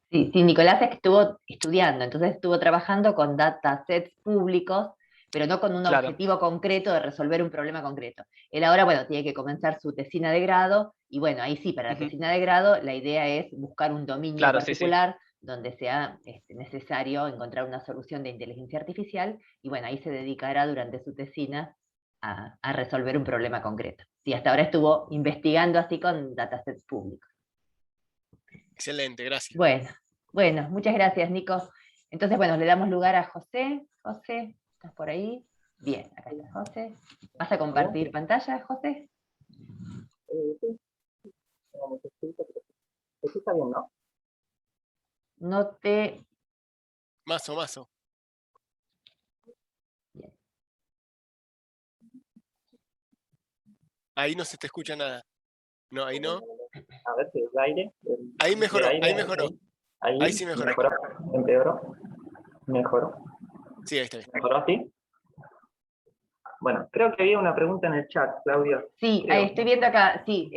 [SPEAKER 1] Sí, Nicolás es que estuvo estudiando, entonces estuvo trabajando con datasets públicos, pero no con un
[SPEAKER 8] Claro.
[SPEAKER 1] objetivo concreto de resolver un problema concreto. Él ahora, bueno, tiene que comenzar su tesina de grado, y bueno, ahí sí, para la tesina de grado, la idea es buscar un dominio particular donde sea necesario encontrar una solución de inteligencia artificial, y bueno, ahí se dedicará durante su tesina a resolver un problema concreto. Sí, hasta ahora estuvo investigando así con datasets públicos.
[SPEAKER 3] Excelente, gracias.
[SPEAKER 1] Bueno, muchas gracias, Nico. Entonces, bueno, le damos lugar a José. José, ¿estás por ahí? Bien, acá está José. ¿Vas a compartir pantalla, José?
[SPEAKER 9] Sí. Está bien, ¿no?
[SPEAKER 1] No te...
[SPEAKER 3] Mazo.
[SPEAKER 1] Bien.
[SPEAKER 3] Ahí no se te escucha nada. No, ahí no.
[SPEAKER 9] A ver si es aire.
[SPEAKER 3] Ahí mejoró,
[SPEAKER 9] aire,
[SPEAKER 3] ahí mejoró. Ahí sí mejoró.
[SPEAKER 9] Empeoró. Mejoró.
[SPEAKER 3] Sí, ahí está bien.
[SPEAKER 9] ¿Mejoró así? Bueno, creo que había una pregunta en el chat, Claudio.
[SPEAKER 1] Sí, estoy viendo acá, sí.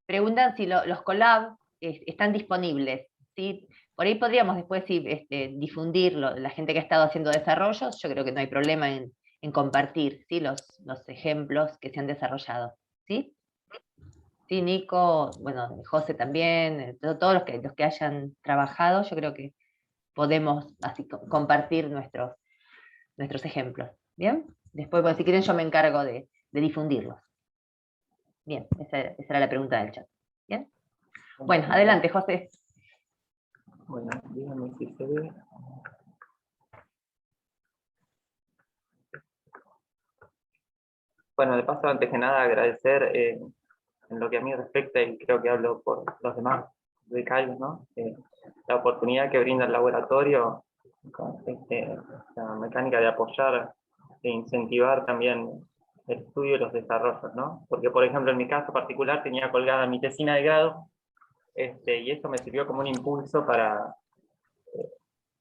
[SPEAKER 1] Preguntan si los collab están disponibles. ¿Sí? Por ahí podríamos después difundirlo, la gente que ha estado haciendo desarrollos, yo creo que no hay problema en compartir, ¿sí? los ejemplos que se han desarrollado. ¿Sí? Sí, Nico, bueno, José también, todos los que hayan trabajado, yo creo que podemos así compartir nuestros ejemplos. ¿Bien? Después, bueno, si quieren yo me encargo de difundirlos. Bien, esa era la pregunta del chat. ¿Bien? Bueno, adelante, José.
[SPEAKER 9] Bueno, dígame si se ve. Bueno, de paso, antes que nada, agradecer en lo que a mí respecta, y creo que hablo por los demás becarios, ¿no? La oportunidad que brinda el laboratorio con la mecánica de apoyar e incentivar también el estudio y los desarrollos, ¿no? Porque, por ejemplo, en mi caso particular tenía colgada mi tesina de grado, y eso me sirvió como un impulso para,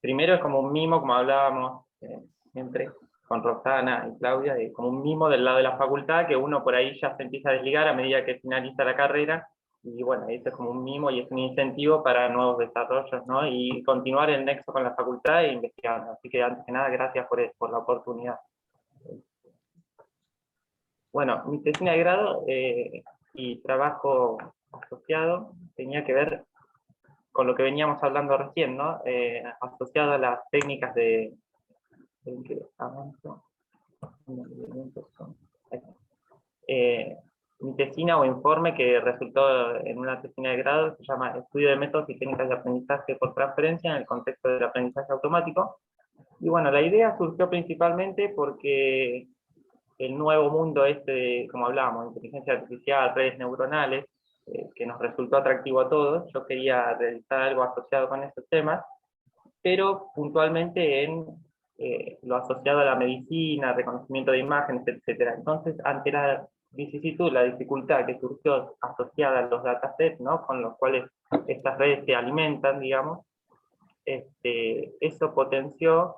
[SPEAKER 9] primero es como un mimo, como hablábamos siempre con Roxana y Claudia, como un mimo del lado de la facultad, que uno por ahí ya se empieza a desligar a medida que finaliza la carrera, y bueno, eso es como un mimo y es un incentivo para nuevos desarrollos, ¿no? Y continuar el nexo con la facultad e investigando. Así que antes que nada, gracias por la oportunidad. Bueno, mi tesina de grado y trabajo asociado tenía que ver con lo que veníamos hablando recién, ¿no? Asociado a las técnicas de mi tesina o informe que resultó en una tesina de grado se llama Estudio de métodos y técnicas de aprendizaje por transferencia en el contexto del aprendizaje automático. Y bueno, la idea surgió principalmente porque el nuevo mundo como hablábamos, inteligencia artificial, redes neuronales, que nos resultó atractivo a todos, yo quería realizar algo asociado con esos temas, pero puntualmente en lo asociado a la medicina, reconocimiento de imágenes, etc. Entonces, ante la vicisitud, la dificultad que surgió asociada a los datasets, ¿no? Con los cuales estas redes se alimentan, digamos, eso potenció,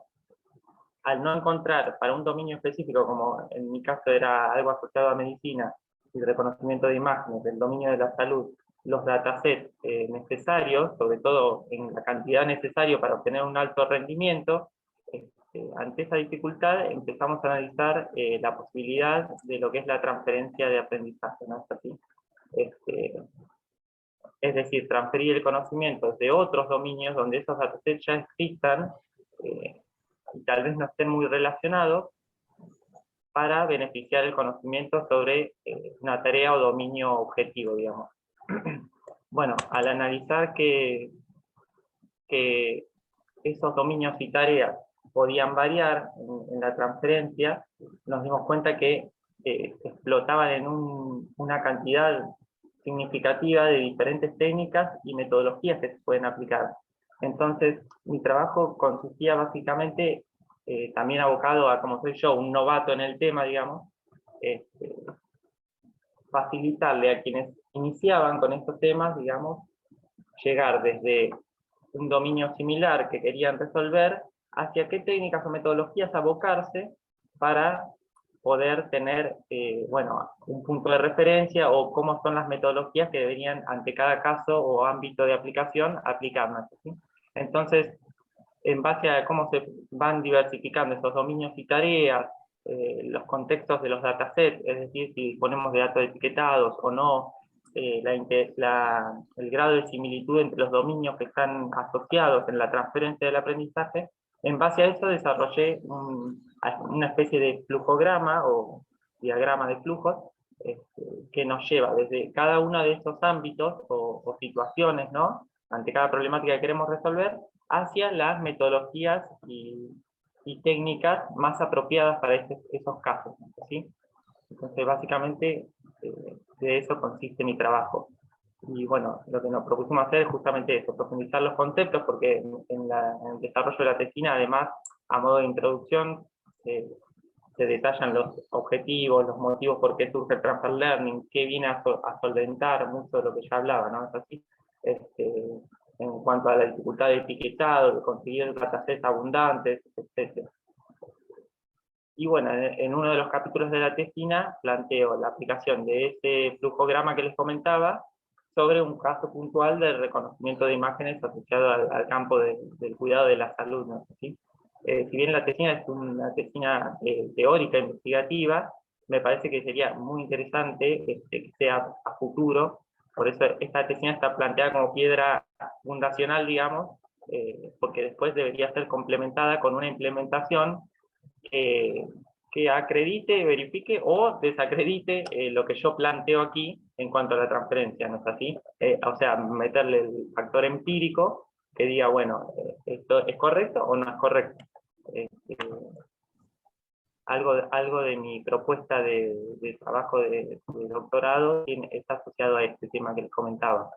[SPEAKER 9] al no encontrar para un dominio específico, como en mi caso era algo asociado a medicina y reconocimiento de imágenes, del dominio de la salud, los datasets necesarios, sobre todo en la cantidad necesaria para obtener un alto rendimiento, ante esa dificultad empezamos a analizar la posibilidad de lo que es la transferencia de aprendizaje, ¿no es así? Es decir, transferir el conocimiento de otros dominios donde esos datasets ya existan, y tal vez no estén muy relacionados, para beneficiar el conocimiento sobre una tarea o dominio objetivo, digamos. Bueno, al analizar que esos dominios y tareas podían variar en la transferencia, nos dimos cuenta que explotaban en una cantidad significativa de diferentes técnicas y metodologías que se pueden aplicar. Entonces, mi trabajo consistía básicamente, también abocado a, como soy yo, un novato en el tema, digamos, facilitarle a quienes iniciaban con estos temas, digamos, llegar desde un dominio similar que querían resolver, hacia qué técnicas o metodologías abocarse para poder tener bueno, un punto de referencia o cómo son las metodologías que deberían ante cada caso o ámbito de aplicación aplicarnos, ¿sí? Entonces, en base a cómo se van diversificando esos dominios y tareas, los contextos de los datasets, es decir, si disponemos de datos etiquetados o no, el grado de similitud entre los dominios que están asociados en la transferencia del aprendizaje, en base a eso desarrollé una especie de flujograma o diagrama de flujos que nos lleva desde cada uno de esos ámbitos o situaciones, ¿no? Ante cada problemática que queremos resolver, hacia las metodologías y técnicas más apropiadas para esos casos, ¿sí? Entonces, básicamente, de eso consiste mi trabajo. Y bueno, lo que nos propusimos hacer es justamente eso, profundizar los conceptos, porque en el desarrollo de la tesina, además, a modo de introducción, se detallan los objetivos, los motivos por qué surge el transfer learning, qué viene a solventar mucho de lo que ya hablaba, ¿no? Es así. En cuanto a la dificultad de etiquetado, de conseguir datasets abundantes, etc. Y bueno, en uno de los capítulos de la tesina planteo la aplicación de ese flujograma que les comentaba sobre un caso puntual de reconocimiento de imágenes asociado al campo del cuidado de la salud, ¿no? ¿Sí? Si bien la tesina es una tesina teórica, investigativa, me parece que sería muy interesante que sea a futuro. Por eso esta tesina está planteada como piedra fundacional, digamos, porque después debería ser complementada con una implementación que acredite, verifique o desacredite lo que yo planteo aquí en cuanto a la transferencia, ¿no es así? O sea, meterle el factor empírico que diga, bueno, ¿esto es correcto o no es correcto? algo de mi propuesta de trabajo de doctorado está asociado a este tema que les comentaba.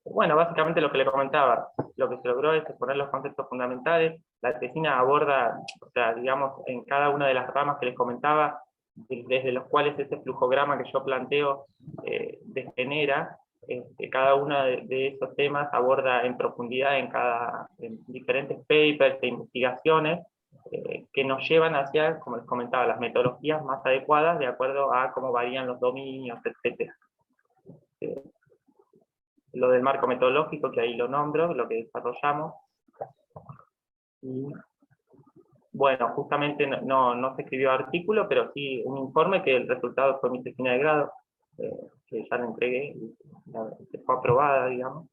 [SPEAKER 9] Bueno, básicamente lo que le comentaba, lo que se logró es exponer los conceptos fundamentales. La tesina aborda, o sea, digamos, en cada una de las ramas que les comentaba, desde los cuales ese flujograma que yo planteo degenera, cada uno de esos temas aborda en profundidad en diferentes papers e investigaciones que nos llevan hacia, como les comentaba, las metodologías más adecuadas de acuerdo a cómo varían los dominios, etc. Lo del marco metodológico, que ahí lo nombro, lo que desarrollamos. Y, bueno, justamente no se escribió artículo, pero sí un informe que el resultado fue mi tesina de grado, que ya la entregué, que fue aprobada, digamos.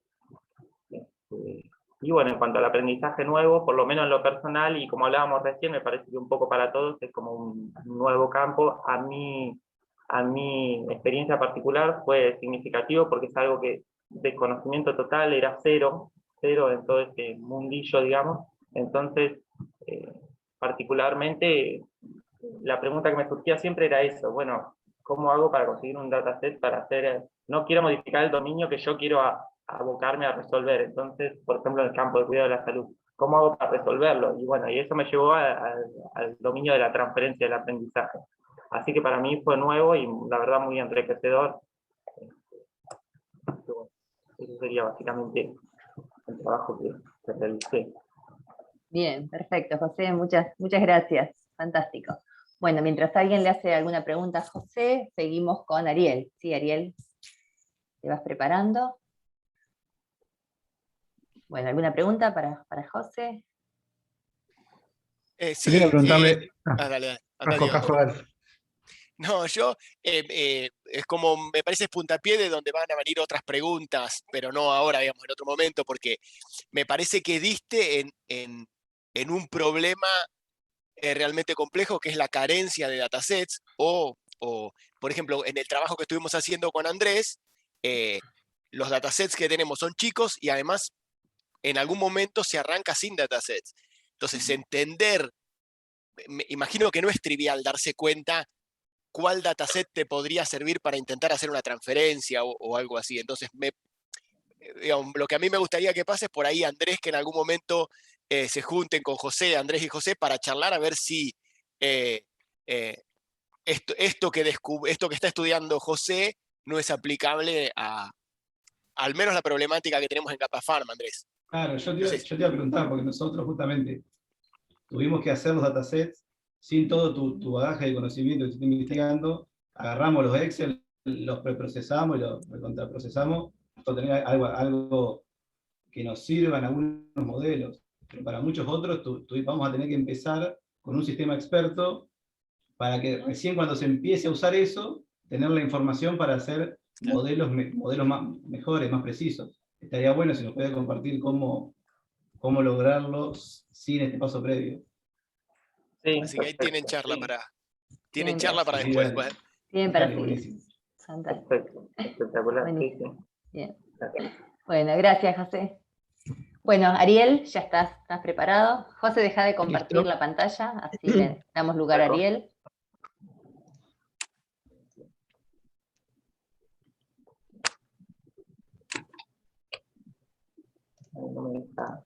[SPEAKER 9] Y bueno, en cuanto al aprendizaje nuevo, por lo menos en lo personal, y como hablábamos recién, me parece que un poco para todos es como un nuevo campo. A mi experiencia particular fue significativo porque es algo que de conocimiento total era cero en todo este mundillo, digamos. Entonces, particularmente, la pregunta que me surgía siempre era eso, bueno, ¿cómo hago para conseguir un dataset para hacer, no quiero modificar el dominio que yo quiero abocarme a resolver? Entonces, por ejemplo, en el campo de cuidado de la salud, ¿cómo hago para resolverlo? Y bueno, y eso me llevó al dominio de la transferencia del aprendizaje. Así que para mí fue nuevo y la verdad muy enriquecedor. Eso sería básicamente el trabajo que realicé.
[SPEAKER 1] Bien, perfecto, José, muchas gracias, fantástico. Bueno, mientras alguien le hace alguna pregunta a José, seguimos con Ariel. Sí, Ariel, ¿te vas preparando? Bueno, ¿alguna pregunta para José?
[SPEAKER 3] Sí,
[SPEAKER 7] Quería preguntarle.
[SPEAKER 3] dale,
[SPEAKER 7] Dale.
[SPEAKER 3] No, yo, es como, me parece puntapié de donde van a venir otras preguntas, pero no ahora, digamos, en otro momento, porque me parece que diste en un problema realmente complejo, que es la carencia de datasets, o, por ejemplo, en el trabajo que estuvimos haciendo con Andrés, los datasets que tenemos son chicos y además en algún momento se arranca sin datasets. Entonces, entender, me imagino que no es trivial darse cuenta cuál dataset te podría servir para intentar hacer una transferencia o algo así. Entonces, digamos, lo que a mí me gustaría que pase es por ahí, Andrés, que en algún momento se junten con José, Andrés y José, para charlar a ver si eh, esto que está estudiando José no es aplicable al menos la problemática que tenemos en Capapharm, Andrés.
[SPEAKER 6] Claro, yo te iba a preguntar, porque nosotros justamente tuvimos que hacer los datasets sin todo tu bagaje de conocimiento que estás investigando, agarramos los Excel, los preprocesamos y los recontraprocesamos para tener algo que nos sirva en algunos modelos. Pero para muchos otros vamos a tener que empezar con un sistema experto para que recién cuando se empiece a usar eso, tener la información para hacer modelos mejores, más precisos. Estaría bueno si nos puede compartir cómo lograrlo sin este paso previo.
[SPEAKER 9] Sí,
[SPEAKER 3] así que ahí tienen charla para
[SPEAKER 1] Sí,
[SPEAKER 3] después.
[SPEAKER 6] Dale.
[SPEAKER 1] Bien, para
[SPEAKER 6] Dale,
[SPEAKER 1] seguir.
[SPEAKER 6] buenísimo.
[SPEAKER 1] Fantástico.
[SPEAKER 9] perfecto, espectacular. Sí,
[SPEAKER 1] Buenísimo.
[SPEAKER 9] sí.
[SPEAKER 1] Bien.
[SPEAKER 9] Gracias.
[SPEAKER 1] Bueno, gracias, José. Bueno, Ariel, ya estás preparado. José, deja de compartir
[SPEAKER 10] Listo.
[SPEAKER 1] la pantalla, así le damos lugar a Ariel.
[SPEAKER 9] No me deja.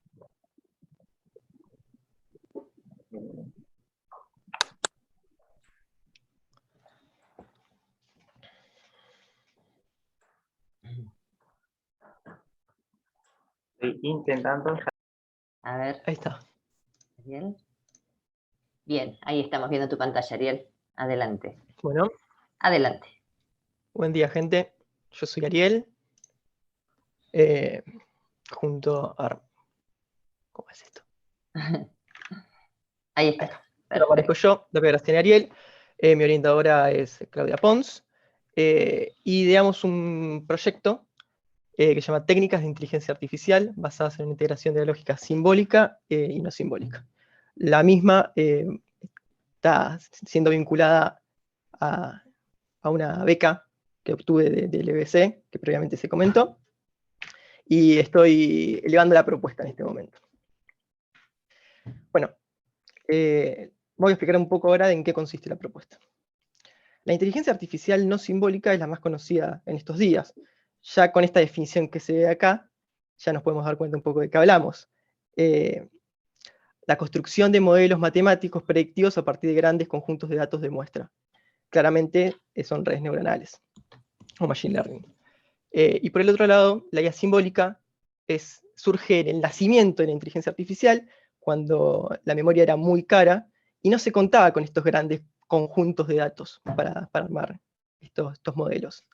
[SPEAKER 9] Estoy intentando.
[SPEAKER 1] A ver,
[SPEAKER 10] Ahí está.
[SPEAKER 1] Ariel. Bien, ahí estamos viendo tu pantalla, Ariel. Adelante.
[SPEAKER 10] Bueno,
[SPEAKER 1] Adelante.
[SPEAKER 10] buen día, gente. Yo soy Ariel. Junto a... ¿Cómo es esto?
[SPEAKER 1] Ahí está.
[SPEAKER 10] Ahora aparezco yo, David Gracián Ariel. Mi orientadora es Claudia Pons. Y ideamos un proyecto que se llama Técnicas de Inteligencia Artificial, basadas en una integración de la lógica simbólica y no simbólica. La misma está siendo vinculada a una beca que obtuve del EBC, que previamente se comentó, y estoy elevando la propuesta en este momento. Bueno, voy a explicar un poco ahora en qué consiste la propuesta. La inteligencia artificial no simbólica es la más conocida en estos días. Ya con esta definición que se ve acá, ya nos podemos dar cuenta un poco de qué hablamos. La construcción de modelos matemáticos predictivos a partir de grandes conjuntos de datos de muestra. Claramente son redes neuronales o machine learning. Y por el otro lado, la IA simbólica surge en el nacimiento de la inteligencia artificial, cuando la memoria era muy cara y no se contaba con estos grandes conjuntos de datos para armar estos modelos.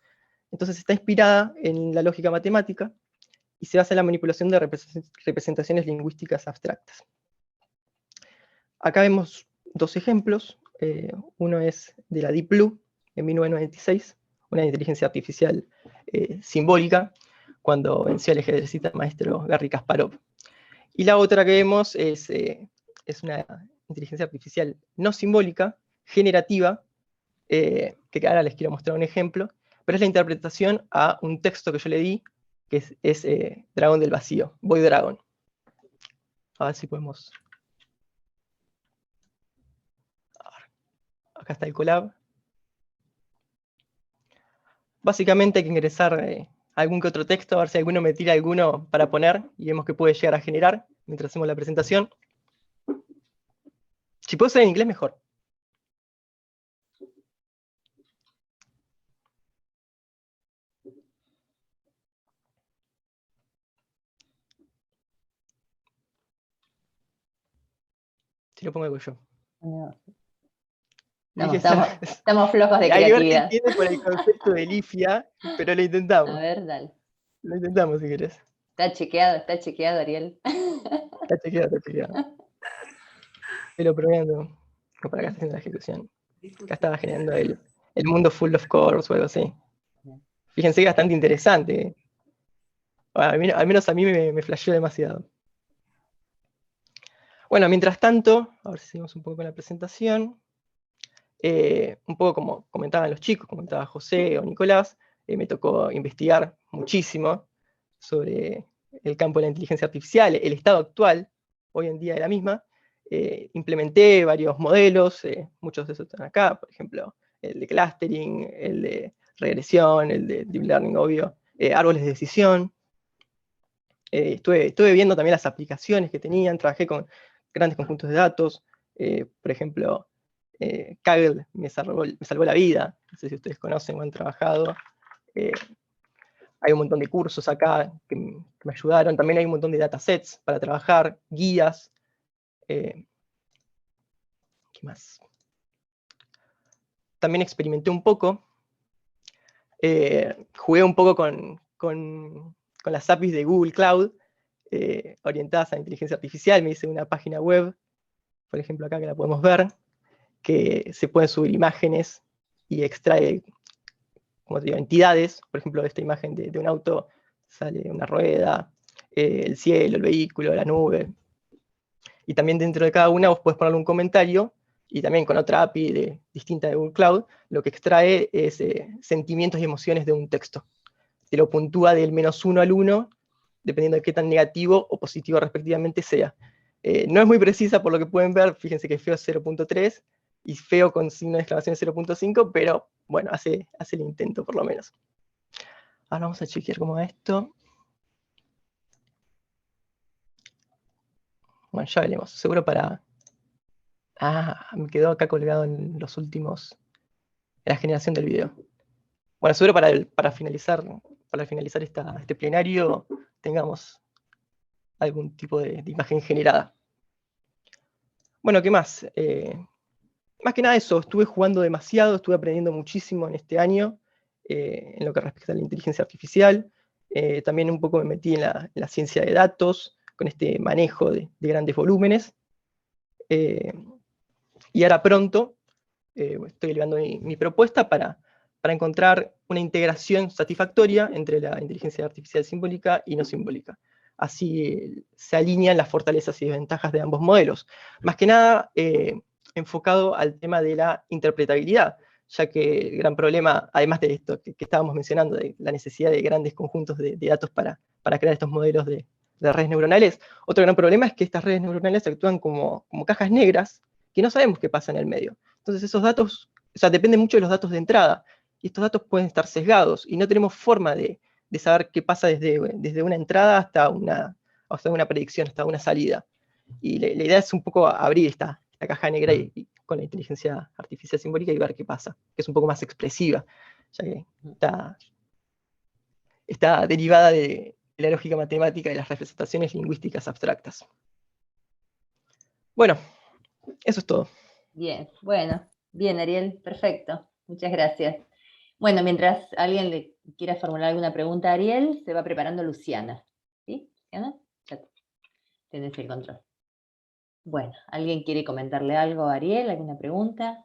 [SPEAKER 10] Entonces está inspirada en la lógica matemática y se basa en la manipulación de representaciones lingüísticas abstractas. Acá vemos dos ejemplos. Uno es de la Deep Blue, en 1996, una inteligencia artificial simbólica, cuando venció al ejército maestro Garry Kasparov. Y la otra que vemos es una inteligencia artificial no simbólica, generativa, que ahora les quiero mostrar un ejemplo, pero es la interpretación a un texto que yo le di, que es Dragón del Vacío, Void Dragon. A ver si podemos... Acá está el collab. Básicamente hay que ingresar algún que otro texto, a ver si alguno me tira alguno para poner, y vemos que puede llegar a generar mientras hacemos la presentación. Si puede ser en inglés, mejor. Si lo pongo algo yo.
[SPEAKER 1] No, estamos flojos de
[SPEAKER 10] hay
[SPEAKER 1] creatividad.
[SPEAKER 10] que entiende por el concepto de Lifia, pero lo intentamos.
[SPEAKER 1] A ver, dale.
[SPEAKER 10] Lo intentamos si querés.
[SPEAKER 1] Está chequeado, Ariel.
[SPEAKER 10] Está chequeado. Pero probando. Para acá está haciendo la ejecución. Acá estaba generando el mundo full of cores o algo así. Fíjense que es bastante interesante. Bueno, al menos a mí me flasheó demasiado. Bueno, mientras tanto, a ver si seguimos un poco con la presentación. Un poco como comentaban los chicos, comentaba José o Nicolás, me tocó investigar muchísimo sobre el campo de la inteligencia artificial, el estado actual, hoy en día de la misma. Implementé varios modelos, muchos de esos están acá, por ejemplo, el de clustering, el de regresión, el de deep learning, obvio, árboles de decisión. Estuve viendo también las aplicaciones que tenían, trabajé con grandes conjuntos de datos, por ejemplo, Kaggle me salvó la vida, no sé si ustedes conocen o han trabajado. Hay un montón de cursos acá que me ayudaron, también hay un montón de datasets para trabajar, guías. ¿Qué más? También experimenté un poco, jugué un poco con las APIs de Google Cloud, orientadas a inteligencia artificial. Me hice una página web, por ejemplo acá que la podemos ver, que se pueden subir imágenes y extrae, como te digo, entidades. Por ejemplo, esta imagen de un auto sale una rueda, el cielo, el vehículo, la nube. Y también dentro de cada una vos podés ponerle un comentario, y también con otra API distinta de Google Cloud, lo que extrae es sentimientos y emociones de un texto. Te lo puntúa del -1 al 1, dependiendo de qué tan negativo o positivo respectivamente sea. No es muy precisa por lo que pueden ver, fíjense que feo es 0.3, y feo con signo de exclamación 0.5, pero bueno, hace el intento por lo menos. Ahora vamos a chequear cómo va esto. Bueno, ya veremos, seguro para... me quedó acá colgado en los últimos... en la generación del video. Bueno, seguro para finalizar este plenario tengamos algún tipo de imagen generada. Bueno, ¿qué más? Más que nada eso, estuve jugando demasiado, estuve aprendiendo muchísimo en este año, en lo que respecta a la inteligencia artificial. También un poco me metí en la ciencia de datos, con este manejo de grandes volúmenes. Y ahora pronto estoy elevando mi propuesta para encontrar una integración satisfactoria entre la inteligencia artificial simbólica y no simbólica. Así se alinean las fortalezas y desventajas de ambos modelos. Más que nada enfocado al tema de la interpretabilidad, ya que el gran problema, además de esto que estábamos mencionando, de la necesidad de grandes conjuntos de datos para crear estos modelos de redes neuronales, otro gran problema es que estas redes neuronales actúan como cajas negras que no sabemos qué pasa en el medio. Entonces esos datos, o sea, dependen mucho de los datos de entrada, y estos datos pueden estar sesgados, y no tenemos forma de saber qué pasa desde una entrada hasta una predicción, hasta una salida. Y la idea es un poco abrir esta caja negra y con la inteligencia artificial simbólica y ver qué pasa, que es un poco más expresiva, ya que está derivada de la lógica matemática y las representaciones lingüísticas abstractas. Bueno, eso es todo.
[SPEAKER 1] Bien, bueno, bien, Ariel, perfecto. Muchas gracias. Bueno, mientras alguien le quiera formular alguna pregunta a Ariel, se va preparando Luciana. ¿Sí, Luciana? Ya tenés el control. Bueno, ¿alguien quiere comentarle algo a Ariel? ¿Alguna pregunta?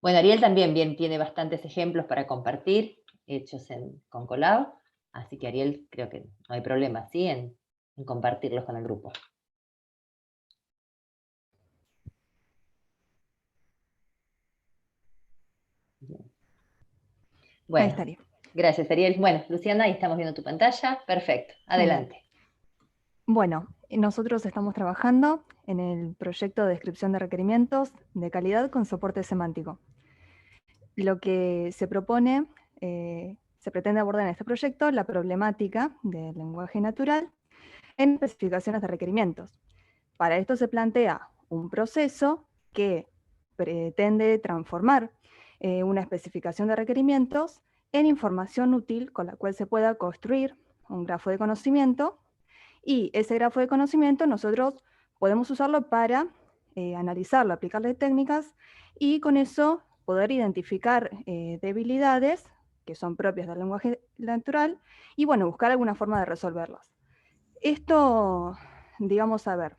[SPEAKER 1] Bueno, Ariel también tiene bastantes ejemplos para compartir, hechos con Colab, así que Ariel creo que no hay problema, ¿sí? En compartirlos con el grupo. Bien. Bueno,
[SPEAKER 5] ahí estaría.
[SPEAKER 1] Gracias, Ariel. Bueno, Luciana, ahí estamos viendo tu pantalla. Perfecto, adelante.
[SPEAKER 5] Bueno, nosotros estamos trabajando en el proyecto de descripción de requerimientos de calidad con soporte semántico. Lo que se propone, se pretende abordar en este proyecto la problemática del lenguaje natural en especificaciones de requerimientos. Para esto se plantea un proceso que pretende transformar una especificación de requerimientos en información útil con la cual se pueda construir un grafo de conocimiento, y ese grafo de conocimiento nosotros podemos usarlo para analizarlo, aplicarle técnicas, y con eso poder identificar debilidades que son propias del lenguaje natural, y bueno, buscar alguna forma de resolverlas. Esto, digamos, a ver,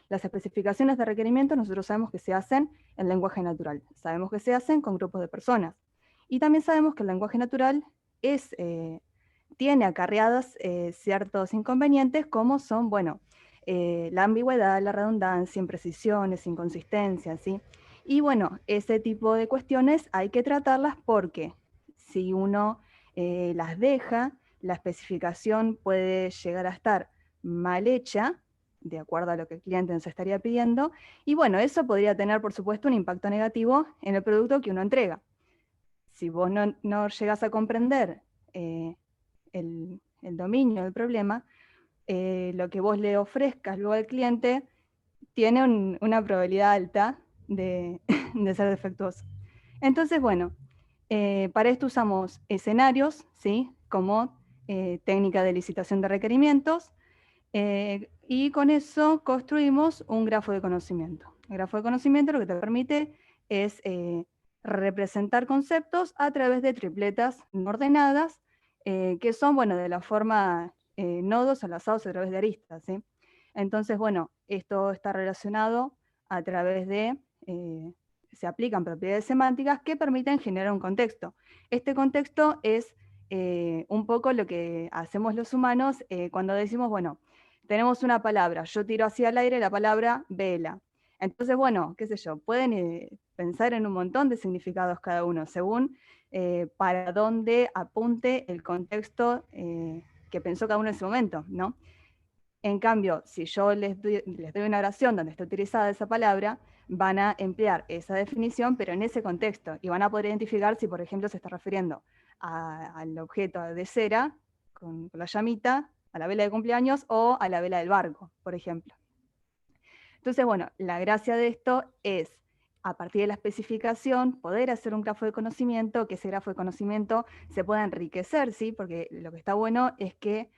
[SPEAKER 5] las especificaciones de requerimientos nosotros sabemos que se hacen en lenguaje natural, sabemos que se hacen con grupos de personas, y también sabemos que el lenguaje natural tiene acarreadas ciertos inconvenientes, como son, bueno, la ambigüedad, la redundancia, imprecisiones, inconsistencias, ¿sí? Y bueno, ese tipo de cuestiones hay que tratarlas porque si uno las deja, la especificación puede llegar a estar mal hecha, de acuerdo a lo que el cliente nos estaría pidiendo, y bueno, eso podría tener, por supuesto, un impacto negativo en el producto que uno entrega. Si vos no llegás a comprender el dominio del problema, lo que vos le ofrezcas luego al cliente tiene una probabilidad alta de ser defectuoso. Entonces, bueno, para esto usamos escenarios, ¿sí? Como técnica de licitación de requerimientos, y con eso construimos un grafo de conocimiento. El grafo de conocimiento lo que te permite es representar conceptos a través de tripletas no ordenadas, que son, bueno, de la forma nodos enlazados a través de aristas, ¿sí? Entonces, bueno, esto está relacionado a través de, se aplican propiedades semánticas que permiten generar un contexto. Este contexto es un poco lo que hacemos los humanos cuando decimos, bueno, tenemos una palabra, yo tiro hacia el aire la palabra vela. Entonces, bueno, qué sé yo, pueden pensar en un montón de significados cada uno, según para dónde apunte el contexto que pensó cada uno en ese momento, ¿no? En cambio, si yo les doy una oración donde está utilizada esa palabra, van a emplear esa definición, pero en ese contexto, y van a poder identificar si, por ejemplo, se está refiriendo al objeto de cera, con la llamita, a la vela de cumpleaños, o a la vela del barco, por ejemplo. Entonces, bueno, la gracia de esto es, a partir de la especificación, poder hacer un grafo de conocimiento, que ese grafo de conocimiento se pueda enriquecer, ¿sí? Porque lo que está bueno es que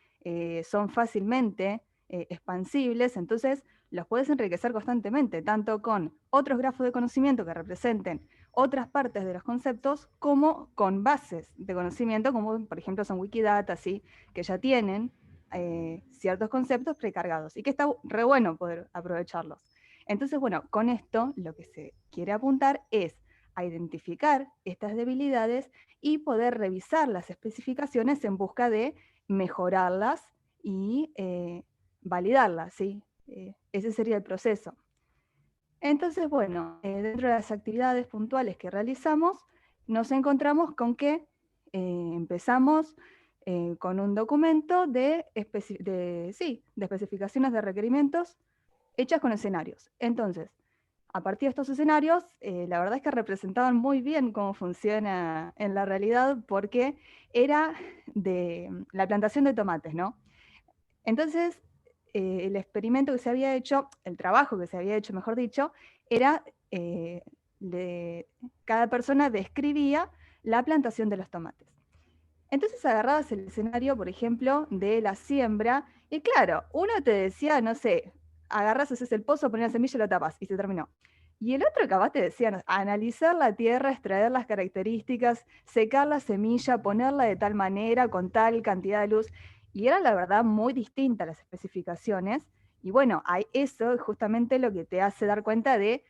[SPEAKER 5] son fácilmente expansibles, entonces los puedes enriquecer constantemente, tanto con otros grafos de conocimiento que representen otras partes de los conceptos, como con bases de conocimiento, como por ejemplo son Wikidata, ¿sí? Que ya tienen ciertos conceptos precargados, y que está re bueno poder aprovecharlos. Entonces, bueno, con esto lo que se quiere apuntar es a identificar estas debilidades y poder revisar las especificaciones en busca de mejorarlas y validarlas, ¿sí? Ese sería el proceso. Entonces, bueno, dentro de las actividades puntuales que realizamos, nos encontramos con que empezamos con un documento de especificaciones de requerimientos hechas con escenarios. Entonces, a partir de estos escenarios, la verdad es que representaban muy bien cómo funciona en la realidad, porque era de la plantación de tomates, ¿no? Entonces, el experimento que se había hecho, el trabajo que se había hecho, mejor dicho, era cada persona describía la plantación de los tomates. Entonces agarrabas el escenario, por ejemplo, de la siembra, y claro, uno te decía, no sé, agarras, haces el pozo, pones la semilla y lo tapas, y se terminó. Y el otro capaz te decía, no, analizar la tierra, extraer las características, secar la semilla, ponerla de tal manera, con tal cantidad de luz, y eran la verdad muy distintas las especificaciones, y bueno, eso es justamente lo que te hace dar cuenta de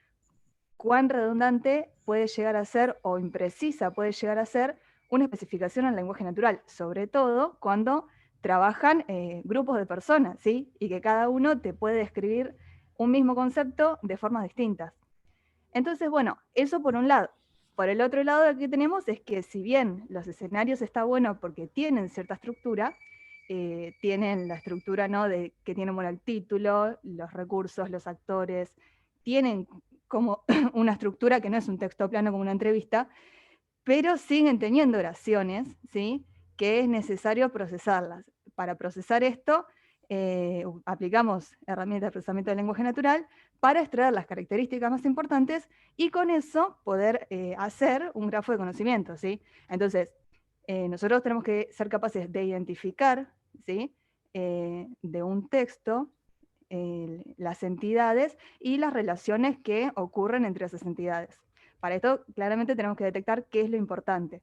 [SPEAKER 5] cuán redundante puede llegar a ser o imprecisa puede llegar a ser una especificación en lenguaje natural, sobre todo cuando trabajan grupos de personas, ¿sí? Y que cada uno te puede describir un mismo concepto de formas distintas. Entonces, bueno, eso por un lado. Por el otro lado, lo que tenemos es que si bien los escenarios está bueno porque tienen cierta estructura, tienen la estructura, ¿no?, de que tienen, bueno, el título, los recursos, los actores, tienen como una estructura que no es un texto plano como una entrevista, pero siguen teniendo oraciones, ¿sí?, que es necesario procesarlas. Para procesar esto, aplicamos herramientas de procesamiento del lenguaje natural para extraer las características más importantes y con eso poder hacer un grafo de conocimiento, ¿sí? Entonces, nosotros tenemos que ser capaces de identificar, ¿sí?, de un texto las entidades y las relaciones que ocurren entre esas entidades. Para esto, claramente tenemos que detectar qué es lo importante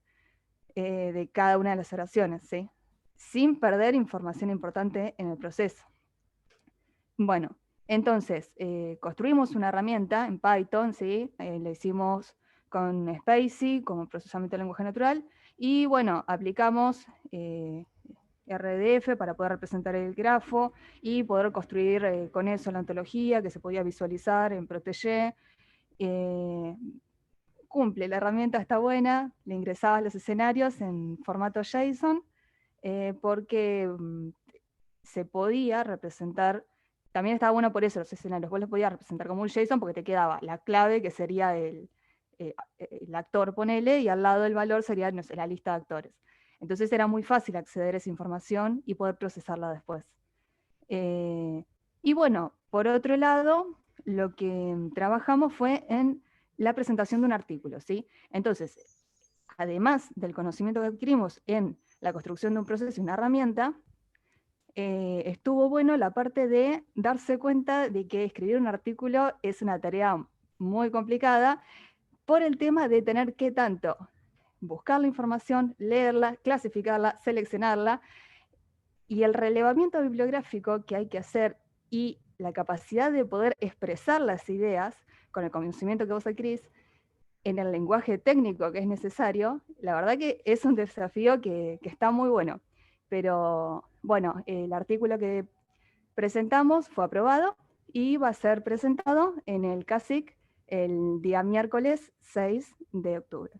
[SPEAKER 5] de cada una de las oraciones, ¿sí?, sin perder información importante en el proceso. Bueno, entonces, construimos una herramienta en Python, ¿sí? La hicimos con Spacy, como procesamiento de lenguaje natural, y bueno, aplicamos RDF para poder representar el grafo y poder construir con eso la ontología que se podía visualizar en Protégé. Cumple, la herramienta está buena, le ingresabas los escenarios en formato JSON, porque se podía representar, también estaba bueno por eso los escenarios, vos los podías representar como un JSON porque te quedaba la clave, que sería el actor, ponele, y al lado del valor sería, no sé, la lista de actores. Entonces era muy fácil acceder a esa información y poder procesarla después. Y bueno, por otro lado, lo que trabajamos fue en la presentación de un artículo, ¿sí? Entonces, además del conocimiento que adquirimos en la construcción de un proceso y una herramienta, estuvo bueno la parte de darse cuenta de que escribir un artículo es una tarea muy complicada por el tema de tener que tanto buscar la información, leerla, clasificarla, seleccionarla, y el relevamiento bibliográfico que hay que hacer y la capacidad de poder expresar las ideas con el conocimiento que vos adquirís en el lenguaje técnico que es necesario, la verdad que es un desafío que está muy bueno. Pero bueno, el artículo que presentamos fue aprobado y va a ser presentado en el CASIC el día miércoles 6 de octubre.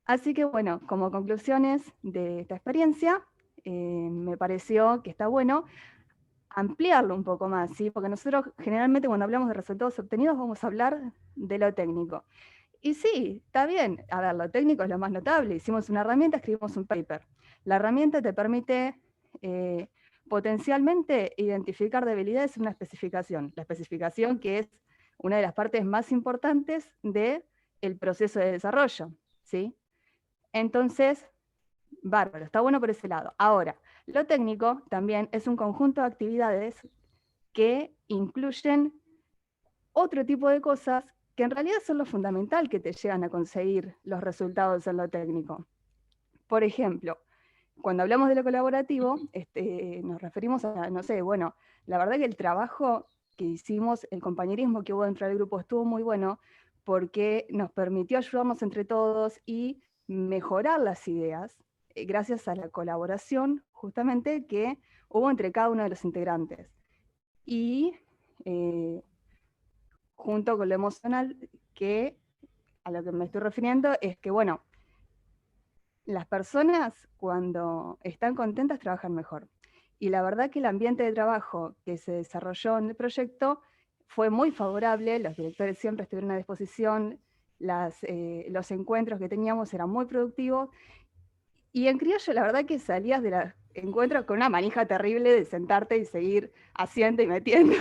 [SPEAKER 5] Así que bueno, como conclusiones de esta experiencia, me pareció que está bueno ampliarlo un poco más, ¿sí? Porque nosotros generalmente cuando hablamos de resultados obtenidos vamos a hablar de lo técnico. Y sí, está bien, a ver, lo técnico es lo más notable, hicimos una herramienta, escribimos un paper. La herramienta te permite potencialmente identificar debilidades en una especificación, la especificación que es una de las partes más importantes del proceso de desarrollo, ¿sí? Entonces, bárbaro, está bueno por ese lado. Ahora, lo técnico también es un conjunto de actividades que incluyen otro tipo de cosas que en realidad son lo fundamental que te llegan a conseguir los resultados en lo técnico. Por ejemplo, cuando hablamos de lo colaborativo, nos referimos a, no sé, bueno, la verdad que el trabajo que hicimos, el compañerismo que hubo dentro del grupo estuvo muy bueno porque nos permitió ayudarnos entre todos y mejorar las ideas gracias a la colaboración justamente que hubo entre cada uno de los integrantes. Y junto con lo emocional, que a lo que me estoy refiriendo es que, bueno, las personas cuando están contentas trabajan mejor. Y la verdad que el ambiente de trabajo que se desarrolló en el proyecto
[SPEAKER 11] fue muy favorable, los directores siempre estuvieron a disposición, los encuentros que teníamos eran muy productivos, y en criollo la verdad que salías de los encuentros con una manija terrible de sentarte y seguir haciendo y metiendo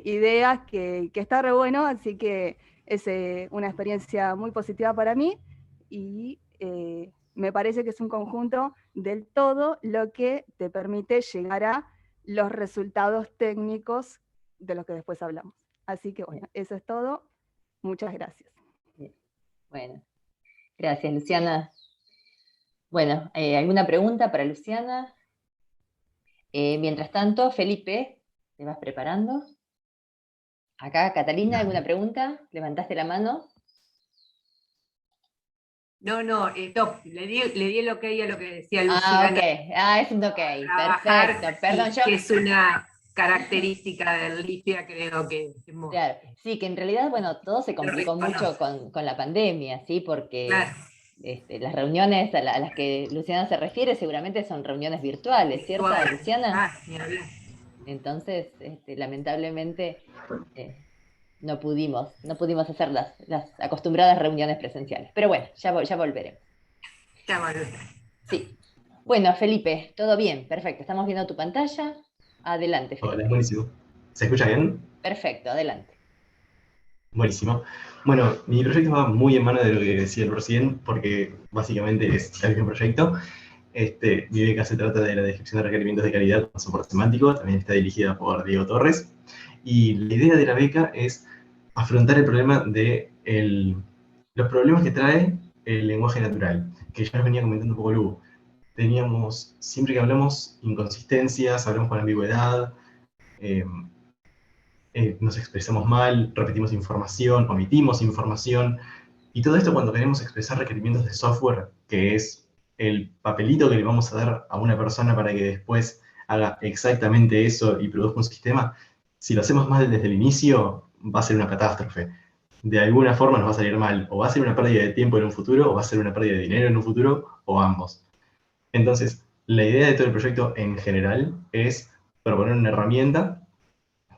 [SPEAKER 11] ideas, que está re bueno, así que es una experiencia muy positiva para mí, y me parece que es un conjunto del todo lo que te permite llegar a los resultados técnicos de los que después hablamos. Así que bueno, eso es todo. Muchas gracias.
[SPEAKER 1] Bueno, gracias, Luciana. Bueno, ¿alguna pregunta para Luciana? Mientras tanto, Felipe, ¿te vas preparando? Acá, Catalina, ¿alguna pregunta? ¿Levantaste la mano?
[SPEAKER 12] No, le di el ok a lo que decía Luciana.
[SPEAKER 1] Ah, ok. Es un ok. Perfecto. Perdón,
[SPEAKER 12] que es una característica del LIFIA, creo que hemos...
[SPEAKER 1] Claro, sí, que en realidad, bueno, todo se complicó mucho con la pandemia, ¿sí? Porque
[SPEAKER 12] claro,
[SPEAKER 1] las reuniones a las que Luciana se refiere seguramente son reuniones virtuales, ¿cierto, Luciana?
[SPEAKER 12] ni hablar.
[SPEAKER 1] Entonces, lamentablemente, no pudimos hacer las acostumbradas reuniones presenciales. Pero bueno, ya volveremos.
[SPEAKER 12] Ya volveremos.
[SPEAKER 1] Sí. Bueno, Felipe, todo bien, perfecto. Estamos viendo tu pantalla. Adelante, Felipe.
[SPEAKER 13] Hola, buenísimo. ¿Se escucha bien?
[SPEAKER 1] Perfecto, adelante.
[SPEAKER 13] Buenísimo. Bueno, mi proyecto va muy en mano de lo que decía el recién, porque básicamente es el mismo proyecto. Mi beca se trata de la descripción de requerimientos de calidad con soporte semántico, también está dirigida por Diego Torres. Y la idea de la beca es afrontar el problema de los problemas que trae el lenguaje natural, que ya nos venía comentando un poco Lugo. Teníamos, siempre que hablamos, inconsistencias, hablamos con ambigüedad, nos expresamos mal, repetimos información, omitimos información, y todo esto cuando queremos expresar requerimientos de software, que es el papelito que le vamos a dar a una persona para que después haga exactamente eso y produzca un sistema, si lo hacemos mal desde el inicio, va a ser una catástrofe. De alguna forma nos va a salir mal, o va a ser una pérdida de tiempo en un futuro, o va a ser una pérdida de dinero en un futuro, o ambos. Entonces, la idea de todo el proyecto en general es proponer una herramienta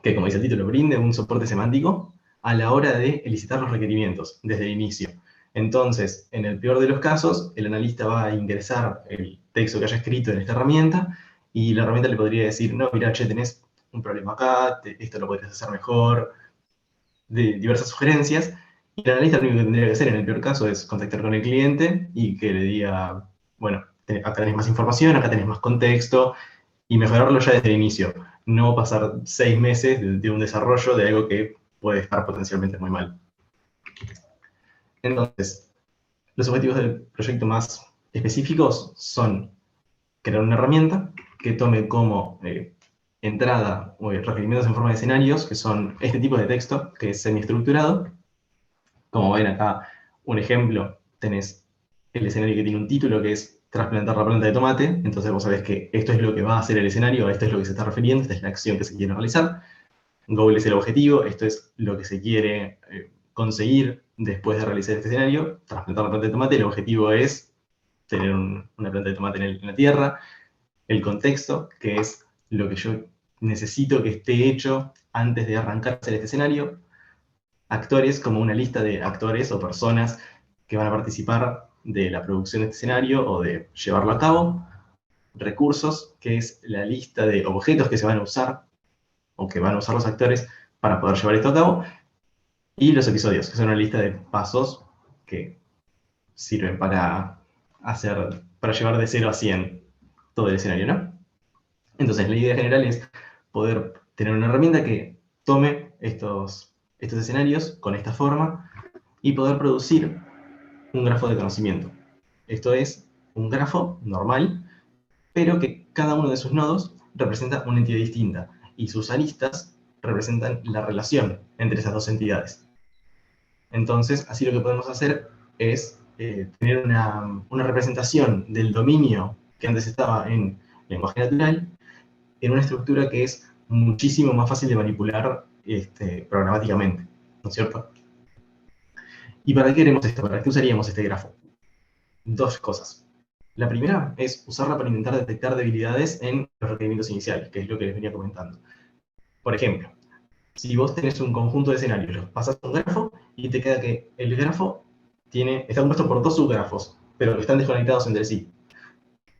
[SPEAKER 13] que, como dice el título, brinde un soporte semántico a la hora de elicitar los requerimientos desde el inicio. Entonces, en el peor de los casos, el analista va a ingresar el texto que haya escrito en esta herramienta y la herramienta le podría decir, no, mira, che, tenés un problema acá, esto lo podrías hacer mejor, de diversas sugerencias, y el analista lo único que tendría que hacer en el peor caso es contactar con el cliente y que le diga, bueno, acá tenés más información, acá tenés más contexto, y mejorarlo ya desde el inicio, no pasar 6 meses de un desarrollo de algo que puede estar potencialmente muy mal. Entonces, los objetivos del proyecto más específicos son crear una herramienta que tome como entrada requerimientos en forma de escenarios, que son este tipo de texto, que es semiestructurado. Como ven acá, un ejemplo, tenés el escenario que tiene un título, que es trasplantar la planta de tomate, entonces vos sabés que esto es lo que va a hacer el escenario, a esto es lo que se está refiriendo, esta es la acción que se quiere realizar. Goal es el objetivo, esto es lo que se quiere conseguir después de realizar este escenario, trasplantar la planta de tomate, el objetivo es tener una planta de tomate en la tierra. El contexto, que es lo que yo necesito que esté hecho antes de arrancar a hacer este escenario. Actores, como una lista de actores o personas que van a participar de la producción de este escenario o de llevarlo a cabo. Recursos, que es la lista de objetos que se van a usar o que van a usar los actores para poder llevar esto a cabo. Y los episodios, que son una lista de pasos que sirven para llevar de 0 a 100 todo el escenario, ¿no? Entonces, la idea general es poder tener una herramienta que tome estos escenarios con esta forma y poder producir un grafo de conocimiento. Esto es un grafo normal, pero que cada uno de sus nodos representa una entidad distinta y sus aristas representan la relación entre esas dos entidades. Entonces, así lo que podemos hacer es tener una representación del dominio que antes estaba en lenguaje natural en una estructura que es muchísimo más fácil de manipular programáticamente, ¿no es cierto? ¿Y para qué queremos esto? ¿Para qué usaríamos este grafo? Dos cosas. La primera es usarla para intentar detectar debilidades en los requerimientos iniciales, que es lo que les venía comentando. Por ejemplo, Si vos tenés un conjunto de escenarios, los pasas a un grafo y te queda que el grafo está compuesto por dos subgrafos, pero que están desconectados entre sí.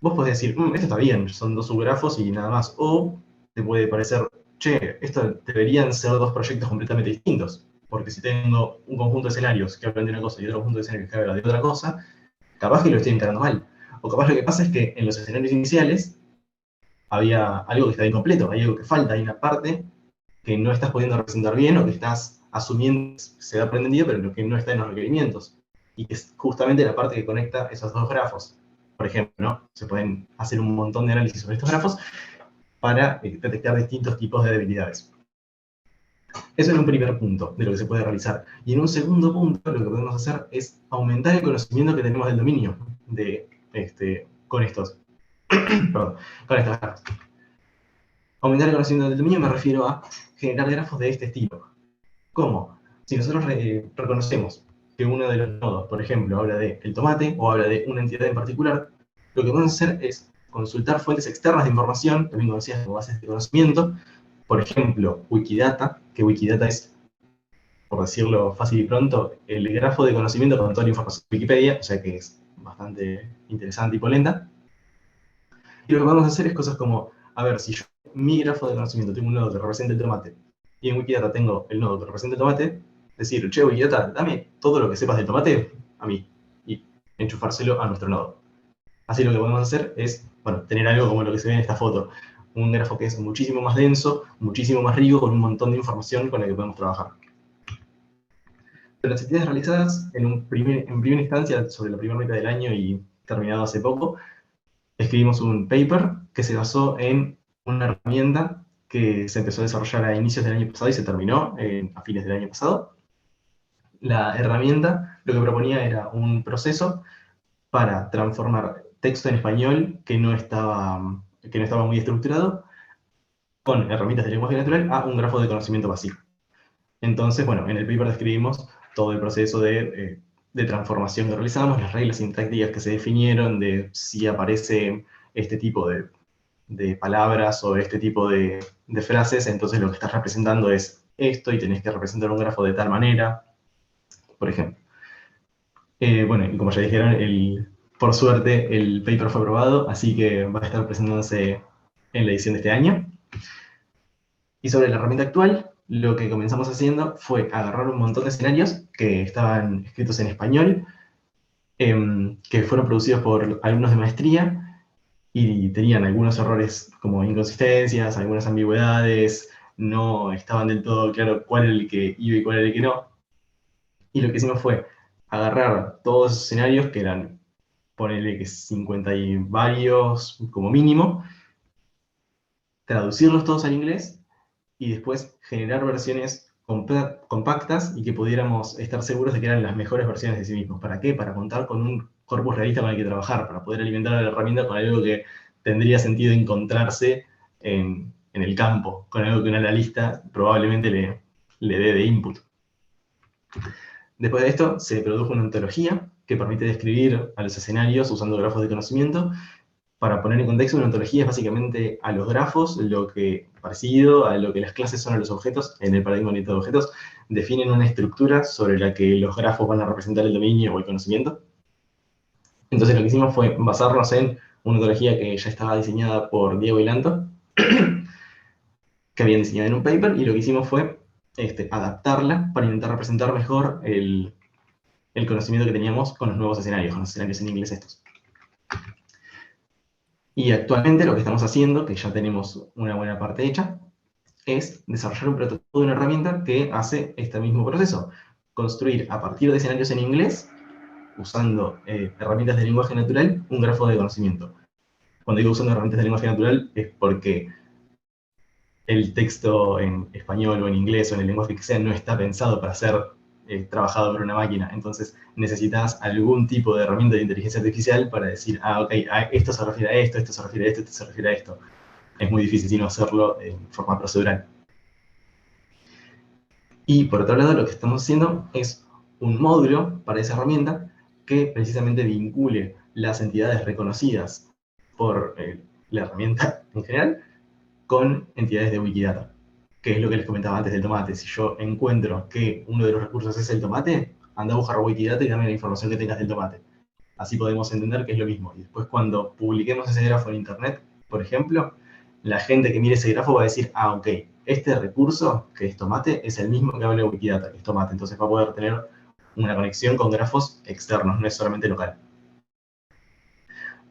[SPEAKER 13] Vos podés decir, esto está bien, son dos subgrafos y nada más. O te puede parecer, che, esto deberían ser dos proyectos completamente distintos. Porque si tengo un conjunto de escenarios que hablan de una cosa y otro conjunto de escenarios que hablan de otra cosa, capaz que lo estoy encarando mal. O capaz lo que pasa es que en los escenarios iniciales había algo que está incompleto, hay algo que falta, hay una parte que no estás pudiendo representar bien o que estás asumiendo se da aprendido, pero lo que no está en los requerimientos. Y que es justamente la parte que conecta esos dos grafos. Por ejemplo, ¿no? Se pueden hacer un montón de análisis sobre estos grafos para detectar distintos tipos de debilidades. Eso es un primer punto de lo que se puede realizar. Y en un segundo punto, lo que podemos hacer es aumentar el conocimiento que tenemos del dominio con estas grafos. Aumentar el conocimiento del dominio me refiero a generar grafos de este estilo. ¿Cómo? Si nosotros reconocemos que uno de los nodos, por ejemplo, habla del tomate o habla de una entidad en particular, lo que podemos hacer es consultar fuentes externas de información, también conocidas como bases de conocimiento, por ejemplo, Wikidata, que Wikidata es, por decirlo fácil y pronto, el grafo de conocimiento con toda la información de Wikipedia, o sea que es bastante interesante y polenta. Y lo que podemos hacer es cosas como, a ver, si yo mi grafo de conocimiento tengo un nodo que representa el tomate, y en Wikidata tengo el nodo que representa el tomate, decir, che, Wikidata, dame todo lo que sepas del tomate a mí, y enchufárselo a nuestro nodo. Así lo que podemos hacer es, bueno, tener algo como lo que se ve en esta foto, un grafo que es muchísimo más denso, muchísimo más rico, con un montón de información con la que podemos trabajar. De las actividades realizadas, en primera instancia, sobre la primera mitad del año y terminado hace poco, escribimos un paper que se basó en una herramienta que se empezó a desarrollar a inicios del año pasado y se terminó a fines del año pasado. La herramienta lo que proponía era un proceso para transformar texto en español que no estaba muy estructurado, con herramientas de lenguaje natural, a un grafo de conocimiento básico. Entonces, bueno, en el paper describimos todo el proceso de transformación que realizamos, las reglas sintácticas que se definieron, de si aparece este tipo de palabras o este tipo de frases, entonces lo que estás representando es esto y tenés que representar un grafo de tal manera, por ejemplo. Bueno, y como ya dijeron, por suerte el paper fue aprobado, así que va a estar presentándose en la edición de este año. Y sobre la herramienta actual, lo que comenzamos haciendo fue agarrar un montón de escenarios que estaban escritos en español, que fueron producidos por alumnos de maestría y tenían algunos errores como inconsistencias, algunas ambigüedades, no estaban del todo claro cuál era el que iba y cuál era el que no. Y lo que hicimos fue agarrar todos esos escenarios, que eran, ponele que 50 y varios como mínimo, traducirlos todos al inglés y después generar versiones compactas y que pudiéramos estar seguros de que eran las mejores versiones de sí mismos. ¿Para qué? Para contar con un corpus realista con el que trabajar, para poder alimentar a la herramienta con algo que tendría sentido encontrarse en el campo, con algo que un analista probablemente le dé de input. Después de esto, se produjo una ontología que permite describir a los escenarios usando grafos de conocimiento. Para poner en contexto, una ontología es básicamente a los grafos, parecido a lo que las clases son a los objetos, en el paradigma orientado a objetos, definen una estructura sobre la que los grafos van a representar el dominio o el conocimiento. Entonces lo que hicimos fue basarnos en una ontología que ya estaba diseñada por Diego y Lanto, que habían diseñado en un paper, y lo que hicimos fue adaptarla para intentar representar mejor el conocimiento que teníamos con los nuevos escenarios, con los escenarios en inglés estos. Y actualmente lo que estamos haciendo, que ya tenemos una buena parte hecha, es desarrollar un prototipo de una herramienta que hace este mismo proceso. Construir a partir de escenarios en inglés, usando herramientas de lenguaje natural, un grafo de conocimiento. Cuando digo usando herramientas de lenguaje natural es porque el texto en español o en inglés o en el lenguaje que sea no está pensado para ser trabajado por una máquina. Entonces necesitas algún tipo de herramienta de inteligencia artificial para decir, ok, esto se refiere a esto, esto se refiere a esto, esto se refiere a esto. Es muy difícil sino hacerlo en forma procedural. Y por otro lado, lo que estamos haciendo es un módulo para esa herramienta que precisamente vincule las entidades reconocidas por la herramienta en general con entidades de Wikidata. que es lo que les comentaba antes del tomate. Si yo encuentro que uno de los recursos es el tomate, anda a buscar Wikidata y dame la información que tengas del tomate. Así podemos entender que es lo mismo. Y después cuando publiquemos ese grafo en internet, por ejemplo, la gente que mire ese grafo va a decir, ah, ok, este recurso, que es tomate, es el mismo que habla de Wikidata, que es tomate. Entonces va a poder tener una conexión con grafos externos, no es solamente local.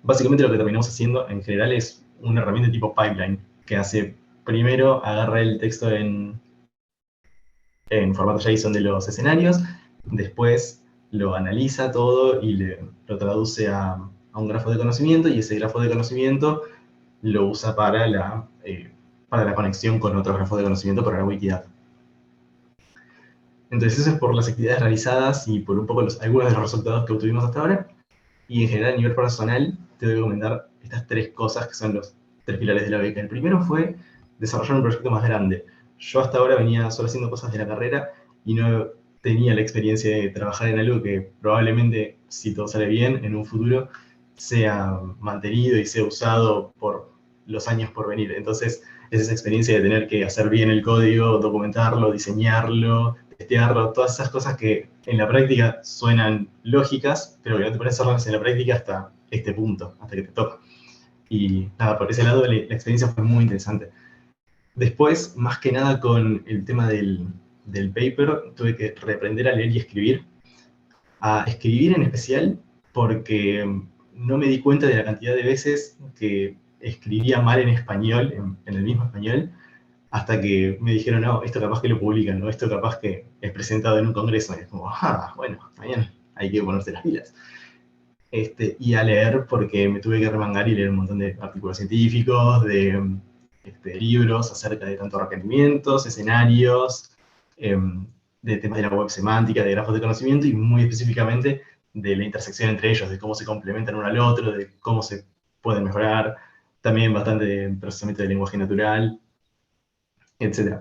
[SPEAKER 13] Básicamente lo que terminamos haciendo en general es una herramienta tipo pipeline, que hace primero, agarra el texto en formato JSON de los escenarios, después lo analiza todo y lo traduce a un grafo de conocimiento, y ese grafo de conocimiento lo usa para la conexión con otros grafos de conocimiento para la Wikidata. Entonces eso es por las actividades realizadas y por un poco algunos de los resultados que obtuvimos hasta ahora. Y en general, a nivel personal, te voy a comentar estas tres cosas que son los tres pilares de la beca. El primero fue desarrollar un proyecto más grande. Yo hasta ahora venía solo haciendo cosas de la carrera y no tenía la experiencia de trabajar en algo que probablemente, si todo sale bien, en un futuro sea mantenido y sea usado por los años por venir. Entonces, es esa experiencia de tener que hacer bien el código, documentarlo, diseñarlo, testearlo, todas esas cosas que en la práctica suenan lógicas, pero que no te pones a hacerlas en la práctica hasta este punto, hasta que te toca. Y nada, por ese lado la experiencia fue muy interesante. Después, más que nada con el tema del paper, tuve que reaprender a leer y escribir. A escribir en especial porque no me di cuenta de la cantidad de veces que escribía mal en español, en el mismo español, hasta que me dijeron, no, esto capaz que lo publican, ¿no? Esto capaz que es presentado en un congreso. Y es como, bueno, está bien, hay que ponerse las pilas. Y a leer, porque me tuve que remangar y leer un montón de artículos científicos, de libros acerca de tanto requerimientos, escenarios, de temas de la web semántica, de grafos de conocimiento, y muy específicamente de la intersección entre ellos, de cómo se complementan uno al otro, de cómo se pueden mejorar, también bastante de procesamiento de lenguaje natural, etc.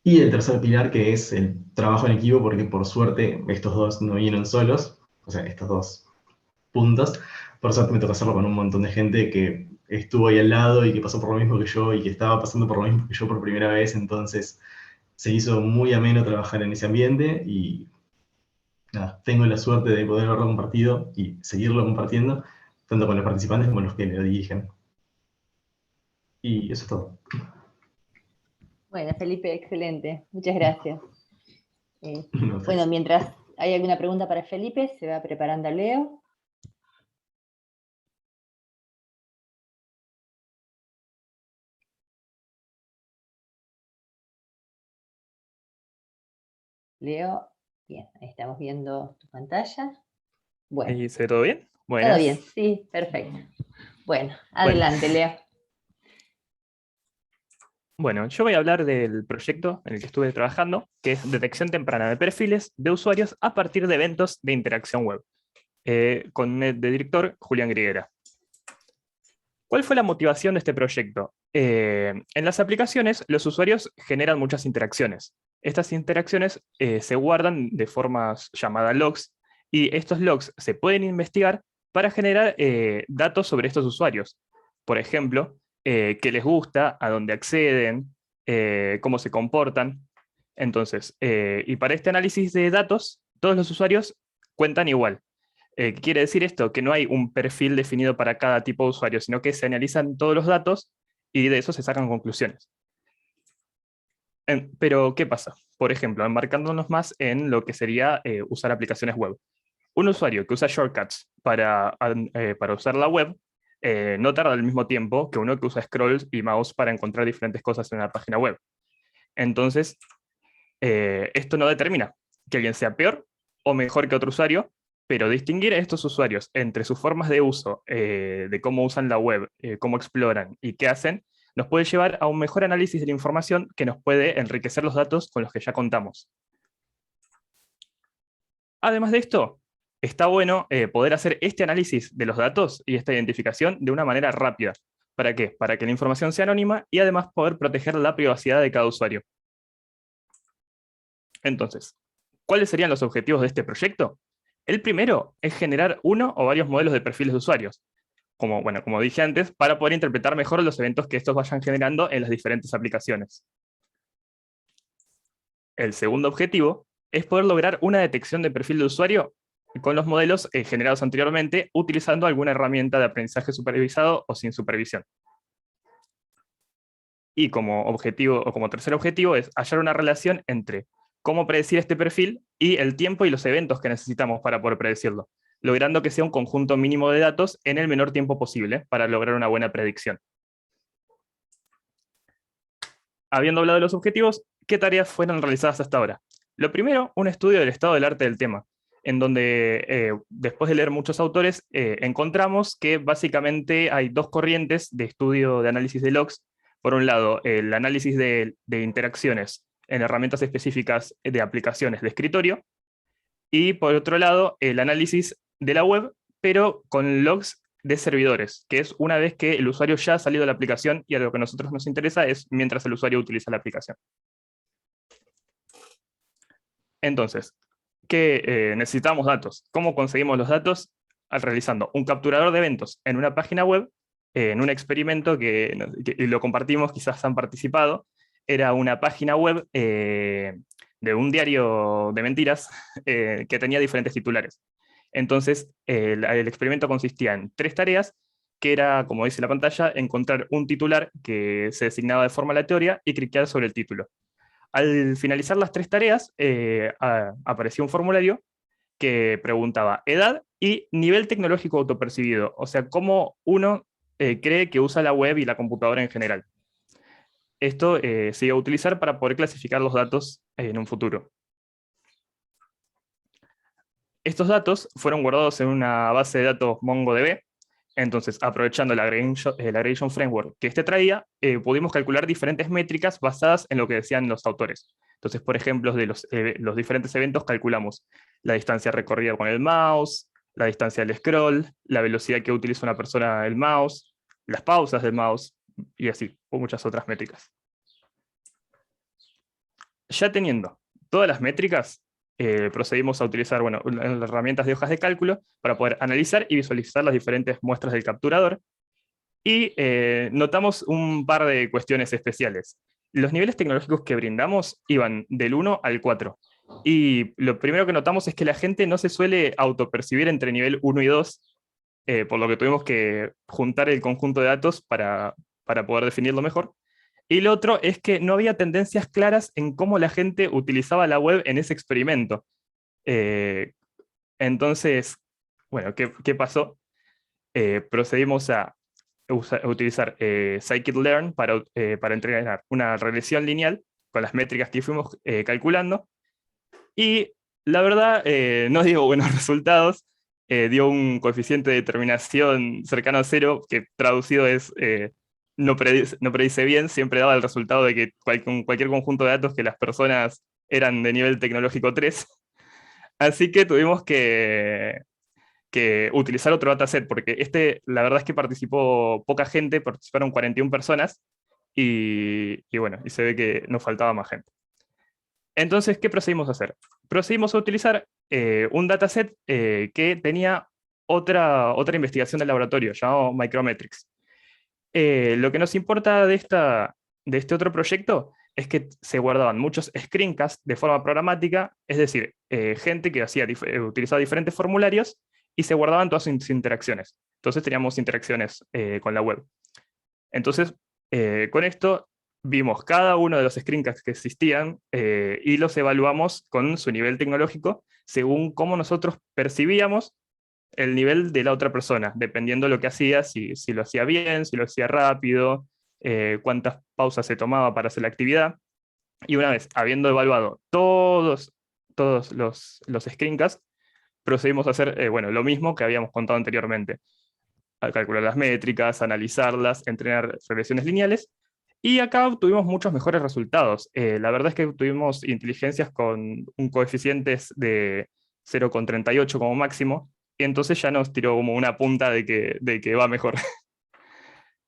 [SPEAKER 13] Y el tercer pilar, que es el trabajo en equipo, porque por suerte estos dos no vinieron solos, o sea, estos dos puntos. Por suerte me tocó hacerlo con un montón de gente que estuvo ahí al lado y que pasó por lo mismo que yo y que estaba pasando por lo mismo que yo por primera vez. Entonces se hizo muy ameno trabajar en ese ambiente y nada, tengo la suerte de poder haberlo compartido y seguirlo compartiendo, tanto con los participantes como los que lo dirigen. Y eso es todo.
[SPEAKER 1] Bueno, Felipe, excelente. Muchas gracias.
[SPEAKER 13] No,
[SPEAKER 1] Bueno, mientras hay alguna pregunta para Felipe, se va preparando Leo. Leo, bien, ahí estamos viendo tu pantalla. Bueno.
[SPEAKER 14] ¿Y se ve todo bien? Buenas.
[SPEAKER 1] Todo bien, sí, perfecto. Bueno, adelante, Leo.
[SPEAKER 14] Bueno, yo voy a hablar del proyecto en el que estuve trabajando, que es detección temprana de perfiles de usuarios a partir de eventos de interacción web, con el director Julián Griguera. ¿Cuál fue la motivación de este proyecto? En las aplicaciones, los usuarios generan muchas interacciones. Estas interacciones se guardan de formas llamadas logs, y estos logs se pueden investigar para generar datos sobre estos usuarios. Por ejemplo, qué les gusta, a dónde acceden, cómo se comportan. Entonces, y para este análisis de datos, todos los usuarios cuentan igual. ¿Qué quiere decir esto? Que no hay un perfil definido para cada tipo de usuario, sino que se analizan todos los datos y de eso se sacan conclusiones. Pero, ¿qué pasa? Por ejemplo, embarcándonos más en lo que sería usar aplicaciones web. Un usuario que usa shortcuts para usar la web no tarda el mismo tiempo que uno que usa scrolls y mouse para encontrar diferentes cosas en una página web. Entonces, esto no determina que alguien sea peor o mejor que otro usuario, pero distinguir a estos usuarios entre sus formas de uso, de cómo usan la web, cómo exploran y qué hacen, nos puede llevar a un mejor análisis de la información que nos puede enriquecer los datos con los que ya contamos. Además de esto, está bueno poder hacer este análisis de los datos y esta identificación de una manera rápida. ¿Para qué? Para que la información sea anónima y además poder proteger la privacidad de cada usuario. Entonces, ¿cuáles serían los objetivos de este proyecto? El primero es generar uno o varios modelos de perfiles de usuarios, como dije antes, para poder interpretar mejor los eventos que estos vayan generando en las diferentes aplicaciones. El segundo objetivo es poder lograr una detección de perfil de usuario con los modelos generados anteriormente, utilizando alguna herramienta de aprendizaje supervisado o sin supervisión. Y como objetivo, o como tercer objetivo, es hallar una relación entre cómo predecir este perfil y el tiempo y los eventos que necesitamos para poder predecirlo, logrando que sea un conjunto mínimo de datos en el menor tiempo posible para lograr una buena predicción. Habiendo hablado de los objetivos, ¿qué tareas fueron realizadas hasta ahora? Lo primero, un estudio del estado del arte del tema, en donde después de leer muchos autores, encontramos que básicamente hay dos corrientes de estudio de análisis de logs. Por un lado, el análisis de interacciones en herramientas específicas de aplicaciones de escritorio, y por otro lado, el análisis de la web, pero con logs de servidores, que es una vez que el usuario ya ha salido de la aplicación, y a lo que a nosotros nos interesa es mientras el usuario utiliza la aplicación. Entonces, ¿qué necesitamos? Datos. ¿Cómo conseguimos los datos? Realizando un capturador de eventos en una página web, en un experimento que lo compartimos, quizás han participado. Era una página web de un diario de mentiras que tenía diferentes titulares. Entonces, el experimento consistía en 3 tareas, que era, como dice la pantalla, encontrar un titular que se designaba de forma aleatoria y clicar sobre el título. Al finalizar las 3 tareas, apareció un formulario que preguntaba edad y nivel tecnológico autopercibido, o sea, cómo uno cree que usa la web y la computadora en general. Esto se iba a utilizar para poder clasificar los datos en un futuro. Estos datos fueron guardados en una base de datos MongoDB. Entonces, aprovechando el Aggregation Framework que este traía, pudimos calcular diferentes métricas basadas en lo que decían los autores. Entonces, por ejemplo, de los diferentes eventos calculamos la distancia recorrida con el mouse, la distancia del scroll, la velocidad que utiliza una persona el mouse, las pausas del mouse, y así, o muchas otras métricas. Ya teniendo todas las métricas, procedimos a utilizar las herramientas de hojas de cálculo para poder analizar y visualizar las diferentes muestras del capturador. Y notamos un par de cuestiones especiales. Los niveles tecnológicos que brindamos iban del 1 al 4. Y lo primero que notamos es que la gente no se suele autopercibir entre nivel 1 y 2, por lo que tuvimos que juntar el conjunto de datos para poder definirlo mejor. Y lo otro es que no había tendencias claras en cómo la gente utilizaba la web en ese experimento. Entonces, bueno, ¿qué pasó? Procedimos a utilizar scikit-learn para entrenar una regresión lineal con las métricas que fuimos calculando. Y la verdad, no dio buenos resultados. Dio un coeficiente de determinación cercano a 0, que traducido es no predice bien. Siempre daba el resultado de que con cualquier conjunto de datos que las personas eran de nivel tecnológico 3. Así que tuvimos que utilizar otro dataset, porque la verdad es que participó poca gente, participaron 41 personas, y se ve que nos faltaba más gente. Entonces, ¿qué procedimos a hacer? Procedimos a utilizar un dataset que tenía otra investigación del laboratorio, llamado Micrometrics. Lo que nos importa de este otro proyecto es que se guardaban muchos screencasts de forma programática, es decir, gente que utilizaba diferentes formularios y se guardaban todas sus interacciones. Entonces teníamos interacciones con la web. Entonces, con esto vimos cada uno de los screencasts que existían y los evaluamos con su nivel tecnológico según cómo nosotros percibíamos el nivel de la otra persona, dependiendo de lo que hacía, si lo hacía bien, si lo hacía rápido, cuántas pausas se tomaba para hacer la actividad. Y una vez habiendo evaluado todos los screencasts, procedimos a hacer lo mismo que habíamos contado anteriormente. A calcular las métricas, analizarlas, entrenar regresiones lineales. Y acá obtuvimos muchos mejores resultados. La verdad es que tuvimos inteligencias con un coeficiente de 0,38 como máximo, y entonces ya nos tiró como una punta de que va mejor.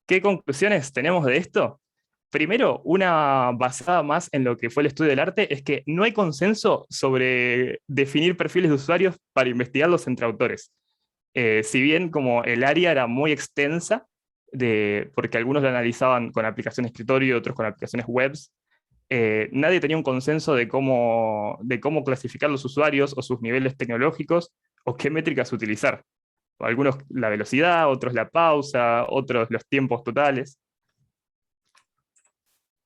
[SPEAKER 14] ¿Qué conclusiones tenemos de esto? Primero, una basada más en lo que fue el estudio del arte, es que no hay consenso sobre definir perfiles de usuarios para investigarlos entre autores. Si bien como el área era muy extensa, porque algunos lo analizaban con aplicación de escritorio y otros con aplicaciones webs, nadie tenía un consenso de cómo clasificar los usuarios o sus niveles tecnológicos o qué métricas utilizar. Algunos la velocidad, otros la pausa, otros los tiempos totales.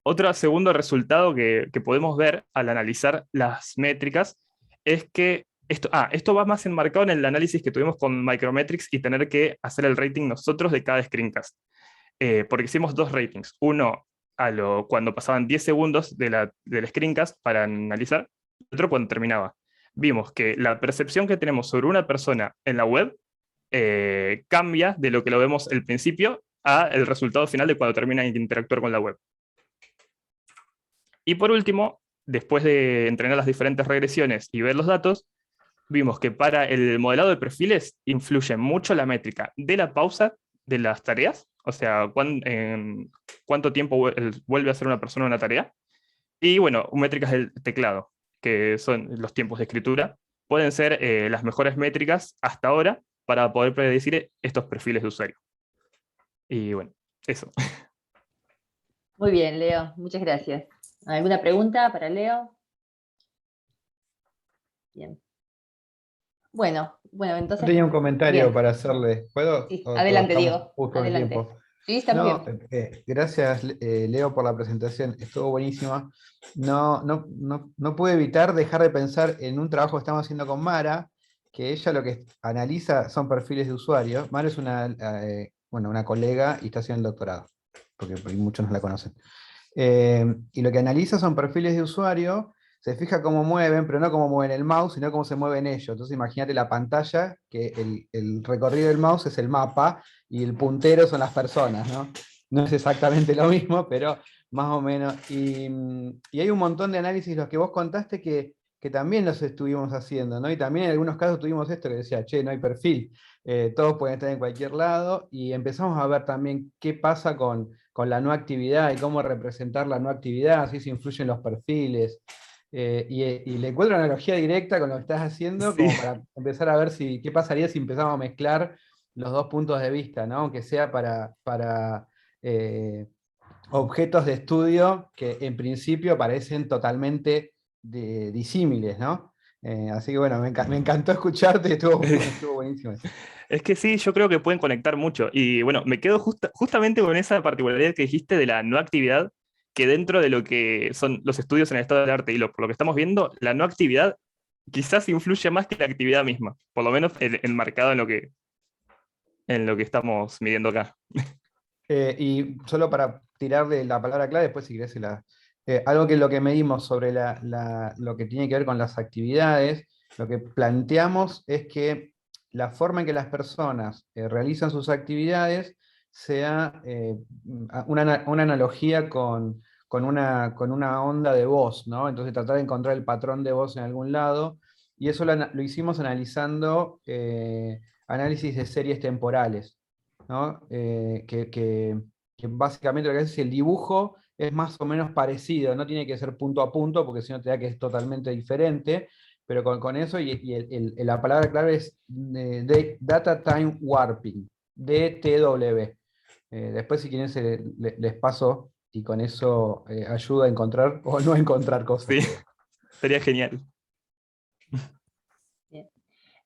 [SPEAKER 14] Otro segundo resultado que podemos ver al analizar las métricas es que esto va más enmarcado en el análisis que tuvimos con Micrometrics y tener que hacer el rating nosotros de cada screencast. Porque hicimos dos ratings. Uno cuando pasaban 10 segundos del screencast para analizar, y otro cuando terminaba. Vimos que la percepción que tenemos sobre una persona en la web cambia de lo que lo vemos al principio a el resultado final de cuando termina de interactuar con la web. Y por último, después de entrenar las diferentes regresiones y ver los datos, vimos que para el modelado de perfiles influye mucho la métrica de la pausa de las tareas, o sea, cuánto tiempo vuelve a hacer una persona una tarea, y bueno, métricas del teclado, que son los tiempos de escritura, pueden ser las mejores métricas hasta ahora para poder predecir estos perfiles de usuario. Y bueno, eso.
[SPEAKER 1] Muy bien, Leo, muchas gracias. ¿Alguna pregunta para Leo? Bien. Bueno, entonces...
[SPEAKER 7] Yo tenía un comentario
[SPEAKER 1] bien.
[SPEAKER 7] para hacerle. ¿Puedo?
[SPEAKER 1] Sí,
[SPEAKER 7] ¿O
[SPEAKER 1] adelante,
[SPEAKER 7] estamos
[SPEAKER 1] Diego.
[SPEAKER 7] justo en
[SPEAKER 1] Adelante.
[SPEAKER 7] tiempo?
[SPEAKER 1] Sí, está muy bien.
[SPEAKER 7] Gracias, Leo, por la presentación. Estuvo buenísima. No pude evitar dejar de pensar en un trabajo que estamos haciendo con Mara, que ella lo que analiza son perfiles de usuarios. Mara es una colega y está haciendo el doctorado, porque muchos no la conocen. Y lo que analiza son perfiles de usuario, se fija cómo mueven, pero no cómo mueven el mouse, sino cómo se mueven ellos. Entonces imagínate la pantalla, que el recorrido del mouse es el mapa y el puntero son las personas, ¿no? No es exactamente lo mismo, pero más o menos. Y hay un montón de análisis, los que vos contaste, que también los estuvimos haciendo, ¿no? Y también en algunos casos tuvimos esto que decía, che, no hay perfil, todos pueden estar en cualquier lado, y empezamos a ver también qué pasa con la no actividad y cómo representar la no actividad, si se influyen los perfiles. Y le encuentro una analogía directa con lo que estás haciendo,
[SPEAKER 14] Sí.
[SPEAKER 7] como para empezar a ver qué pasaría si empezamos a mezclar los dos puntos de vista, ¿no? Aunque sea para objetos de estudio que en principio parecen totalmente disímiles, ¿no? Así que bueno, me encantó escucharte, estuvo buenísimo.
[SPEAKER 14] Es que sí, yo creo que pueden conectar mucho. Y bueno, me quedo justamente con esa particularidad que dijiste de la no actividad, que dentro de lo que son los estudios en el estado del arte y por lo que estamos viendo, la no actividad quizás influye más que la actividad misma, por lo menos enmarcado en lo que estamos midiendo acá.
[SPEAKER 7] Y solo para tirarle la palabra clave, después si querés algo que lo que medimos sobre lo que tiene que ver con las actividades, lo que planteamos es que la forma en que las personas realizan sus actividades sea una analogía con una onda de voz, ¿no? Entonces tratar de encontrar el patrón de voz en algún lado, y eso lo hicimos analizando análisis de series temporales, ¿no? Que básicamente lo que hace es el dibujo es más o menos parecido, no tiene que ser punto a punto, porque si no te da que es totalmente diferente, pero con eso, y la palabra clave es Data Time Warping, DTW. Después si quieren les paso, y con eso ayuda a encontrar o no encontrar cosas.
[SPEAKER 14] Sí, sería genial.
[SPEAKER 1] Bien.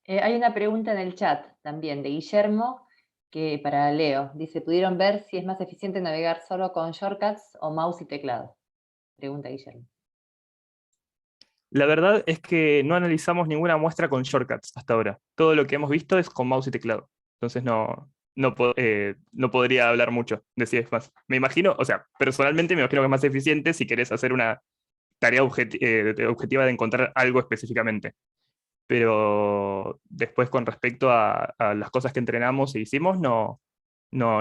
[SPEAKER 1] Hay una pregunta en el chat también de Guillermo, que para Leo, dice, ¿pudieron ver si es más eficiente navegar solo con shortcuts o mouse y teclado? Pregunta Guillermo.
[SPEAKER 14] La verdad es que no analizamos ninguna muestra con shortcuts hasta ahora. Todo lo que hemos visto es con mouse y teclado. Entonces no podría hablar mucho de si es más. Me imagino, o sea, personalmente me imagino que es más eficiente si querés hacer una tarea objetiva de encontrar algo específicamente. Pero después con respecto a las cosas que entrenamos e hicimos, no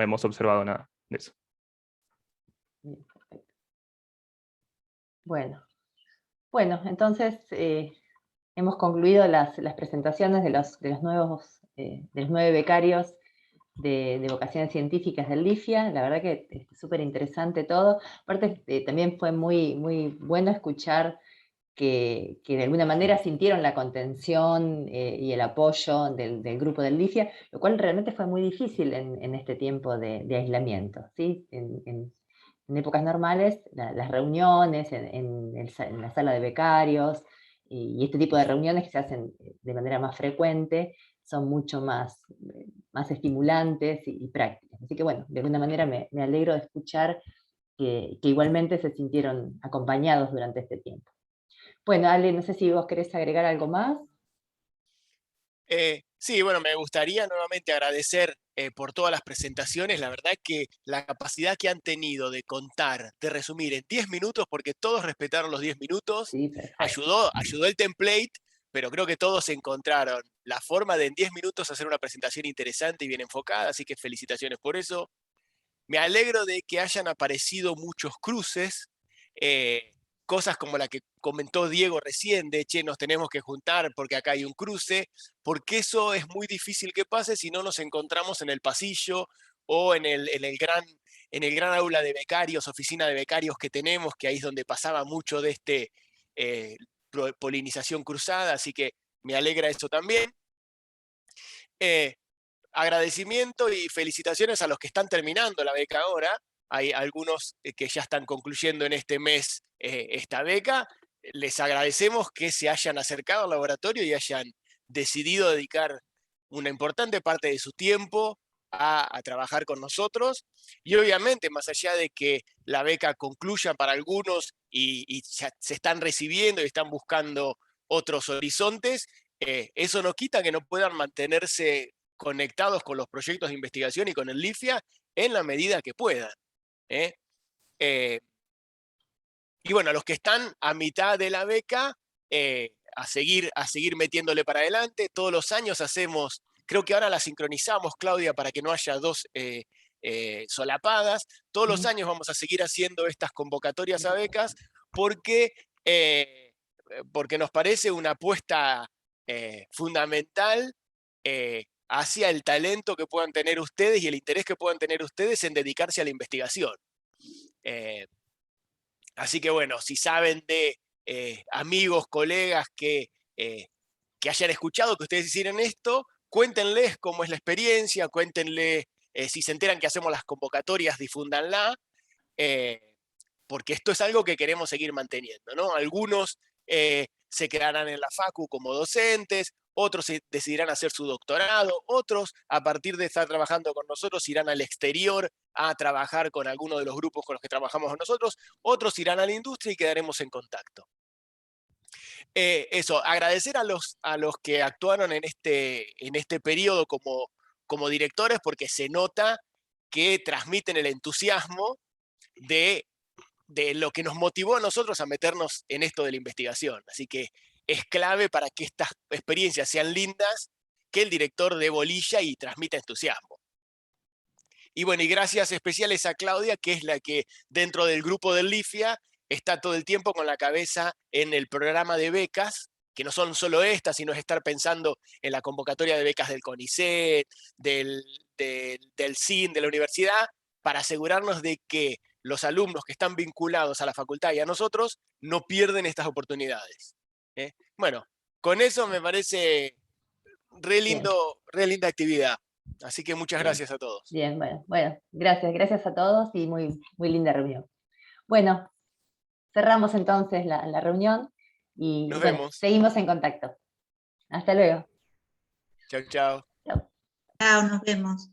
[SPEAKER 14] hemos observado nada de eso.
[SPEAKER 1] Bien, perfecto. Bueno, entonces hemos concluido las presentaciones de los 9 becarios de vocaciones científicas del LIFIA. La verdad que es súper interesante todo. Aparte, también fue muy, muy bueno escuchar que de alguna manera sintieron la contención y el apoyo del grupo del LIFIA, lo cual realmente fue muy difícil en este tiempo de aislamiento, ¿sí? En en épocas normales, las reuniones en la sala de becarios, y este tipo de reuniones que se hacen de manera más frecuente, son mucho más estimulantes y prácticas. Así que bueno, de alguna manera me alegro de escuchar que igualmente se sintieron acompañados durante este tiempo. Bueno, Ale, no sé si vos querés agregar algo más.
[SPEAKER 3] Sí, bueno, me gustaría nuevamente agradecer por todas las presentaciones. La verdad que la capacidad que han tenido de contar, de resumir en 10 minutos, porque todos respetaron los 10 minutos,
[SPEAKER 1] sí,
[SPEAKER 3] ayudó el template, pero creo que todos encontraron la forma de en 10 minutos hacer una presentación interesante y bien enfocada, así que felicitaciones por eso. Me alegro de que hayan aparecido muchos cruces, cosas como la que comentó Diego recién, de che, nos tenemos que juntar porque acá hay un cruce, porque eso es muy difícil que pase si no nos encontramos en el pasillo o en el gran aula de becarios, oficina de becarios que tenemos, que ahí es donde pasaba mucho de polinización cruzada, así que me alegra eso también. Agradecimiento y felicitaciones a los que están terminando la beca ahora. Hay algunos que ya están concluyendo en este mes esta beca. Les agradecemos que se hayan acercado al laboratorio y hayan decidido dedicar una importante parte de su tiempo a trabajar con nosotros. Y obviamente, más allá de que la beca concluya para algunos y ya se están recibiendo y están buscando otros horizontes, eso no quita que no puedan mantenerse conectados con los proyectos de investigación y con el LIFIA en la medida que puedan. Y bueno, a los que están a mitad de la beca, a seguir metiéndole para adelante. Todos los años hacemos, creo que ahora la sincronizamos, Claudia, para que no haya dos solapadas. Todos los años vamos a seguir haciendo estas convocatorias a becas porque nos parece una apuesta fundamental hacia el talento que puedan tener ustedes y el interés que puedan tener ustedes en dedicarse a la investigación. Así que bueno, si saben de amigos, colegas que hayan escuchado que ustedes hicieron esto, cuéntenles cómo es la experiencia, cuéntenle, si se enteran que hacemos las convocatorias, difúndanla, porque esto es algo que queremos seguir manteniendo, ¿no? Algunos se quedarán en la facu como docentes, otros decidirán hacer su doctorado, otros a partir de estar trabajando con nosotros irán al exterior a trabajar con alguno de los grupos con los que trabajamos nosotros, otros irán a la industria y quedaremos en contacto. Eso, agradecer a los que actuaron en este periodo como directores, porque se nota que transmiten el entusiasmo de lo que nos motivó a nosotros a meternos en esto de la investigación. Así que es clave para que estas experiencias sean lindas, que el director dé bolilla y transmita entusiasmo. Y bueno, y gracias especiales a Claudia, que es la que dentro del grupo del LIFIA está todo el tiempo con la cabeza en el programa de becas, que no son solo estas, sino es estar pensando en la convocatoria de becas del CONICET, del CIN, de la universidad, para asegurarnos de que los alumnos que están vinculados a la facultad y a nosotros no pierden estas oportunidades. Bueno, con eso me parece re linda actividad. Así que muchas gracias a todos.
[SPEAKER 1] Bien, bueno, gracias a todos y muy linda reunión. Bueno, cerramos entonces la reunión y
[SPEAKER 3] nos
[SPEAKER 1] bueno,
[SPEAKER 3] vemos.
[SPEAKER 1] Seguimos en contacto. Hasta luego.
[SPEAKER 3] Chau, chau.
[SPEAKER 15] Chao, nos vemos.